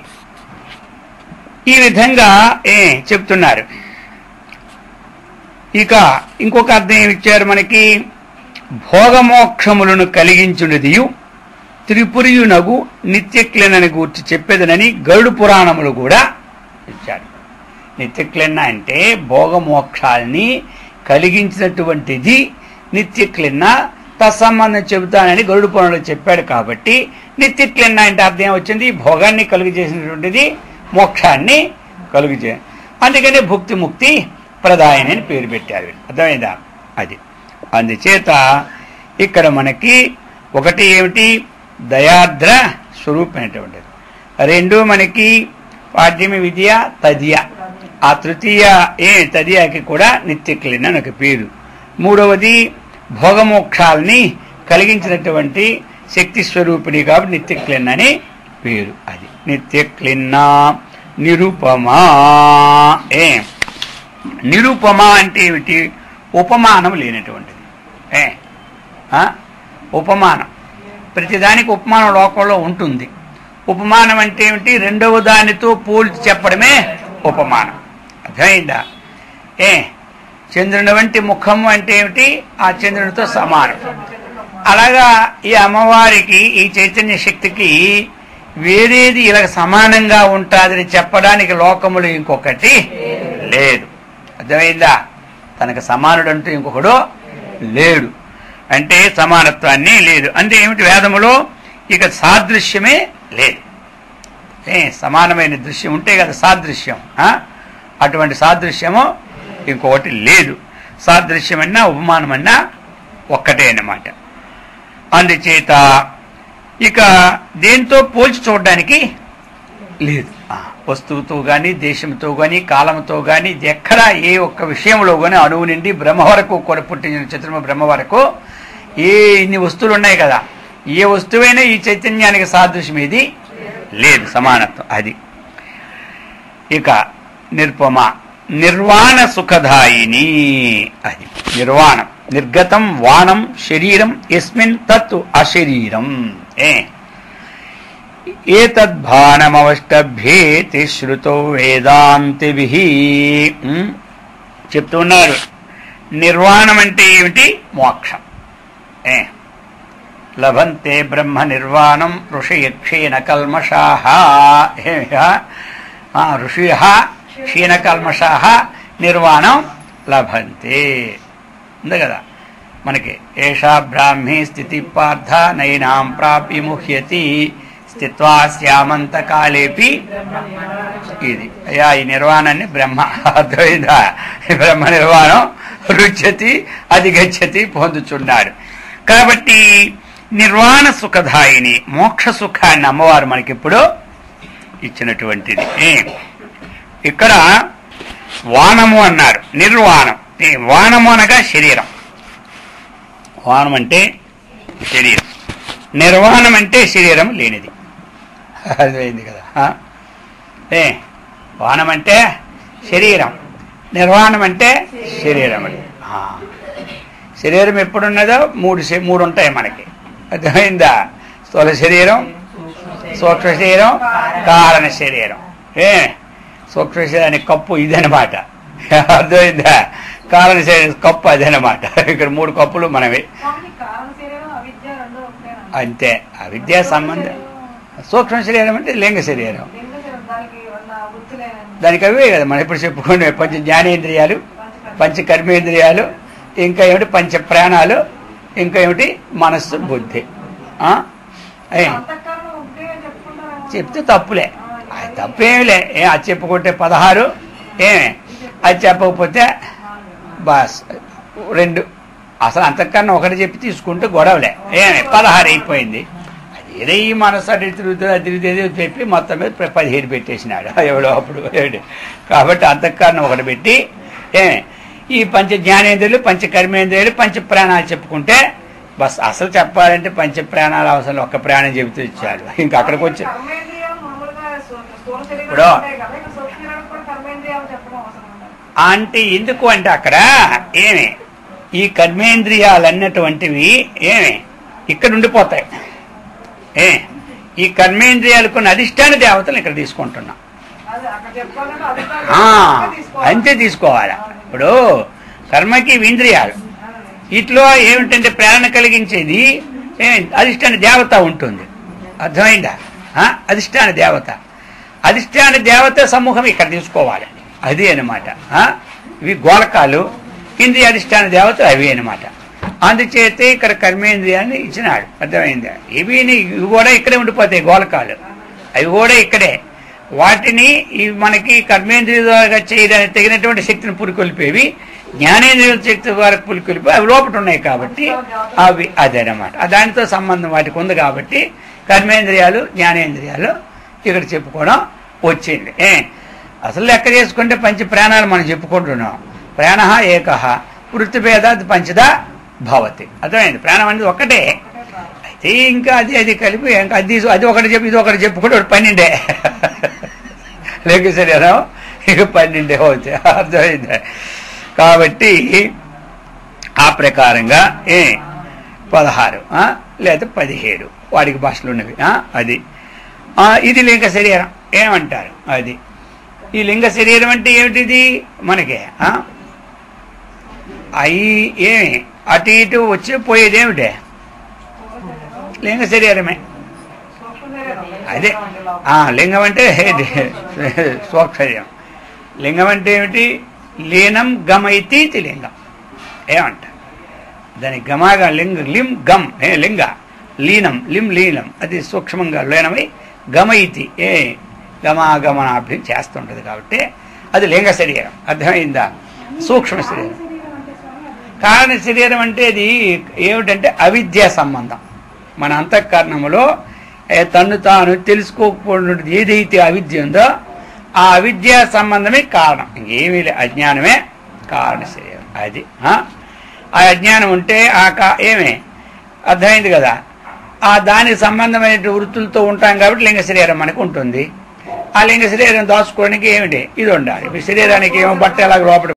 ఈ విధంగా చెప్తున్నారు. ఇక ఇంకొక అర్థం ఏమి ఇచ్చారు మనకి? భోగమోక్షములను కలిగించున్నదియు త్రిపురియునగు నిత్యక్లిన్నని గూర్చి చెప్పేదనని గరుడు పురాణములు కూడా ఇచ్చాడు. నిత్యక్లిన్న అంటే భోగమోక్షాల్ని కలిగించినటువంటిది నిత్యక్లిన్న. తత్సంబంధం చెబుతానని గరుడు పురాణంలో చెప్పాడు. కాబట్టి నిత్యక్లిన్న అంటే అర్థం వచ్చింది భోగాన్ని కలుగు చేసినటువంటిది, మోక్షాన్ని కలుగు చే. అందుకనే భుక్తి ముక్తి ప్రదాయని అని పేరు పెట్టారు. అర్థమైందా? అది. అందుచేత ఇక్కడ మనకి ఒకటి ఏమిటి? దయార్ద్ర స్వరూపమైనటువంటిది. రెండు మనకి పాడ్యమి విద్య తదియ. ఆ తృతీయ తదియాకి కూడా నిత్యక్లిన్న అని ఒక పేరు. మూడవది భోగమోక్షాలని కలిగించినటువంటి శక్తి స్వరూపిణి కాబట్టి నిత్యక్లిన్న అని పేరు. అది నిత్యక్లిన్న నిరుపమా. నిరుపమా అంటే ఏమిటి? ఉపమానం లేనటువంటిది. ఉపమానం, ప్రతిదానికి ఉపమానం లోకంలో ఉంటుంది. ఉపమానం అంటే ఏమిటి? రెండవ దానితో పోల్చి చెప్పడమే ఉపమానం. అర్థమైందా? చంద్రుని వంటి ముఖము అంటే ఏమిటి? ఆ చంద్రునితో సమానం. అలాగా ఈ అమ్మవారికి, ఈ చైతన్య శక్తికి వేరేది ఇలా సమానంగా ఉంటుందని చెప్పడానికి లోకములు ఇంకొకటి లేదు. అర్థమైందా? తనకు సమానుడంటూ ఇంకొకడు లేడు. అంటే సమానత్వాన్ని లేదు. అంటే ఏమిటి? వేదములో ఇక సాదృశ్యమే లేదు. సమానమైన దృశ్యం ఉంటే కదా సాదృశ్యం. అటువంటి సాదృశ్యము ఇంకొకటి లేదు. సాదృశ్యమన్నా ఉపమానమన్నా ఒక్కటే అన్నమాట. అందుచేత ఇక దేంతో పోల్చి చూడడానికి లేదు. వస్తువుతో కానీ, దేశంతో కానీ, కాలంతో కానీ, ఎక్కడా ఏ ఒక్క విషయంలో కానీ అణువు నుండి బ్రహ్మ వరకు కూడా పుట్టిన చతుర్మ బ్రహ్మ వరకు ఇన్ని వస్తువులు ఉన్నాయి కదా, ఏ వస్తువైనా ఈ చైతన్యానికి సాదృశ్యం ఏది లేదు, సమానత్వం. అది ఇక నిరుపమ. నిర్వాణ సుఖదాయిని. అది నిర్వాణం. నిర్గతం వాణం శరీరం యస్మిన్ తత్ అశరీరం. ఏతద్భానమవష్టభ్యేతి శ్రుతో వేదాంతిభిః. చెప్తున్నారు నిర్వాణం అంటే ఏమిటి? మోక్షం. లభంతే బ్రహ్మ నిర్వాణం ఋషయక్షీణ కల్మషాః. ఋషయః క్షీణకల్మషాః నిర్వాణం లభంతే ఉంది కదా మనకి. ఏషా బ్రాహ్మీ స్థితి పార్థ నైనాం ప్రాప్య ముహ్యతి స్థిత్వా శ్యామంత కాలేపి. ఇది అయ్యా ఈ నిర్వాణాన్ని బ్రహ్మ అద్వైత బ్రహ్మ నిర్వాణం రుచ్యతి అధిగచ్చతి పొందుచున్నాడు. కాబట్టి నిర్వాణ సుఖదాయిని మోక్ష సుఖాన్ని అమ్మవారు మనకిప్పుడు ఇచ్చినటువంటిది. ఇక్కడ వానము అన్నారు. నిర్వాణం. వానము అనగా శరీరం. వానం అంటే శరీరం, నిర్వాణం అంటే శరీరం లేనిది. అర్థమైంది కదా. వానం అంటే శరీరం, నిర్వాణం అంటే శరీరం. శరీరం ఎప్పుడున్నదో మూడు ఉంటాయి మనకి. అర్థమైందా? స్థూల శరీరం, సూక్ష్మ శరీరం, కారణ శరీరం. సూక్ష్మ శరీరానికి కప్పు ఇదనమాట. అర్థమైందా? కారణ శరీరం కప్పు అదనమాట. ఇక్కడ 3 కప్పులు మనవి. అంతే. అవిద్యా సంబంధం. సూక్ష్మ శరీరం అంటే లింగ శరీరం. దానికి అవే కదా మనం ఇప్పుడు చెప్పుకునే పంచ జ్ఞానేంద్రియాలు, పంచ కర్మేంద్రియాలు, ఇంకా ఏమిటి పంచ ప్రాణాలు, ఇంకా ఏమిటి మనస్సు, బుద్ధి. చెప్తే తప్పులే, అది తప్పేమిలే. అది చెప్పుకుంటే 16, అది చెప్పకపోతే బాస్ 2. అసలు అంతకన్నా ఒకటి చెప్పి తీసుకుంటే గొడవలే. 16 అయిపోయింది. అది ఏదో ఈ మనసు అటు తిరుగుతుంది చెప్పి మొత్తం మీద 17 పెట్టేసినాడు ఎవడో అప్పుడు. కాబట్టి అంతకన్నా ఒకటి పెట్టి ఈ పంచ జ్ఞానేంద్రియాలు, పంచ కర్మేంద్రియాలు, పంచ ప్రాణాలు చెప్పుకుంటే బస్. అసలు చెప్పాలంటే పంచ ప్రాణాలు అవసరం, ఒక్క ప్రాణం చెబుతూ ఇచ్చాడు. ఇంకా అక్కడికి వచ్చి ఇప్పుడు అంటే ఎందుకు అంటే అక్కడ ఈ కర్మేంద్రియాలు అన్నటువంటివి ఇక్కడ ఉండిపోతాయి. ఈ కర్మేంద్రియాలు కొన్ని అధిష్టాన దేవతలు ఇక్కడ తీసుకుంటున్నాం. అంతే తీసుకోవాలి. ఇప్పుడు కర్మకి ఇంద్రియాలు, వీటిలో ఏమిటంటే ప్రేరణ కలిగించేది అధిష్టాన దేవత ఉంటుంది. అర్థమైందా? అధిష్టాన దేవత, అధిష్టాన దేవత సమూహం ఇక్కడ తీసుకోవాలి. అది అనమాట. ఇవి గోళకాలు, ఇంద్రియ అధిష్టాన దేవత అవి అనమాట. అందుచేత ఇక్కడ కర్మేంద్రియాన్ని ఇచ్చినాడు. అర్థమైందా? ఇవి కూడా ఇక్కడే ఉండిపోతాయి గోళకాలు, అవి కూడా ఇక్కడే. వాటిని మనకి కర్మేంద్రియాలుగా చేయడానికి తగినటువంటి శక్తిని పురికొల్పేవి, జ్ఞానేంద్రియాల శక్తి వరకు పురికొల్పి అవి లోపల ఉన్నాయి కాబట్టి అవి అదనమాట. దానితో సంబంధం వాటికి ఉంది కాబట్టి కర్మేంద్రియాలు, జ్ఞానేంద్రియాలు ఇక్కడ చెప్పుకోవడం వచ్చింది. అసలు లెక్క చేసుకుంటే పంచ ప్రాణాలు మనం చెప్పుకుంటున్నాం. ప్రాణ ఏకః వృత్తిభేదాత్ పంచదా భవతి. అర్థమైంది? ప్రాణం అనేది ఒక్కటే. అయితే ఇంకా అది కలిపి ఇంకా అది ఒకటి చెప్పి ఇది ఒకటి చెప్పుకుంటే 12 లేక శరీరం ఇక 12 అవుతాయి. అర్థమైంది? కాబట్టి ఆ ప్రకారంగా 16 లేదా 17 వాడికి భాషలు ఉన్నవి. అది ఇది లింగ శరీరం ఏమంటారు. అది ఈ లింగ శరీరం అంటే ఏమిటిది మనకి? అవి అటు ఇటు వచ్చి పోయేది ఏమిటే? లింగ శరీరమే. అదే లింగం అంటే సూక్ష్మ శరీరం. లింగం అంటే ఏమిటి? లీనం గమైతి లింగం ఏమంటారు దాని? గమాగా లిం గమ్ లింగ, లీనం లీనం అది సూక్ష్మంగా లీనమై గమైతి గమాగమనాభి చేస్తుంటది కాబట్టి అది లింగ శరీరం. అర్థమైందా? సూక్ష్మ శరీరం. కారణ శరీరం అంటే అది ఏమిటంటే అవిద్యా సంబంధం. మన అంతఃకరణములో తన్ను తాను తెలుసుకోకపోయినటువంటి ఏదైతే అవిద్య ఉందో ఆ అవిద్యా సంబంధమే కారణం, ఇంకేమీ లేదు. అజ్ఞానమే కారణ శరీరం. అది ఆ అజ్ఞానం ఉంటే అర్థమైంది కదా. దానికి సంబంధమైన వృత్తులతో ఉంటాం కాబట్టి లింగ శరీరం మనకు ఉంటుంది. ఆ లింగ శరీరం దాచుకోవడానికి ఏమిటి ఇది ఉండాలి. మీ శరీరానికి ఏమో బట్ట ఎలాగ లోపల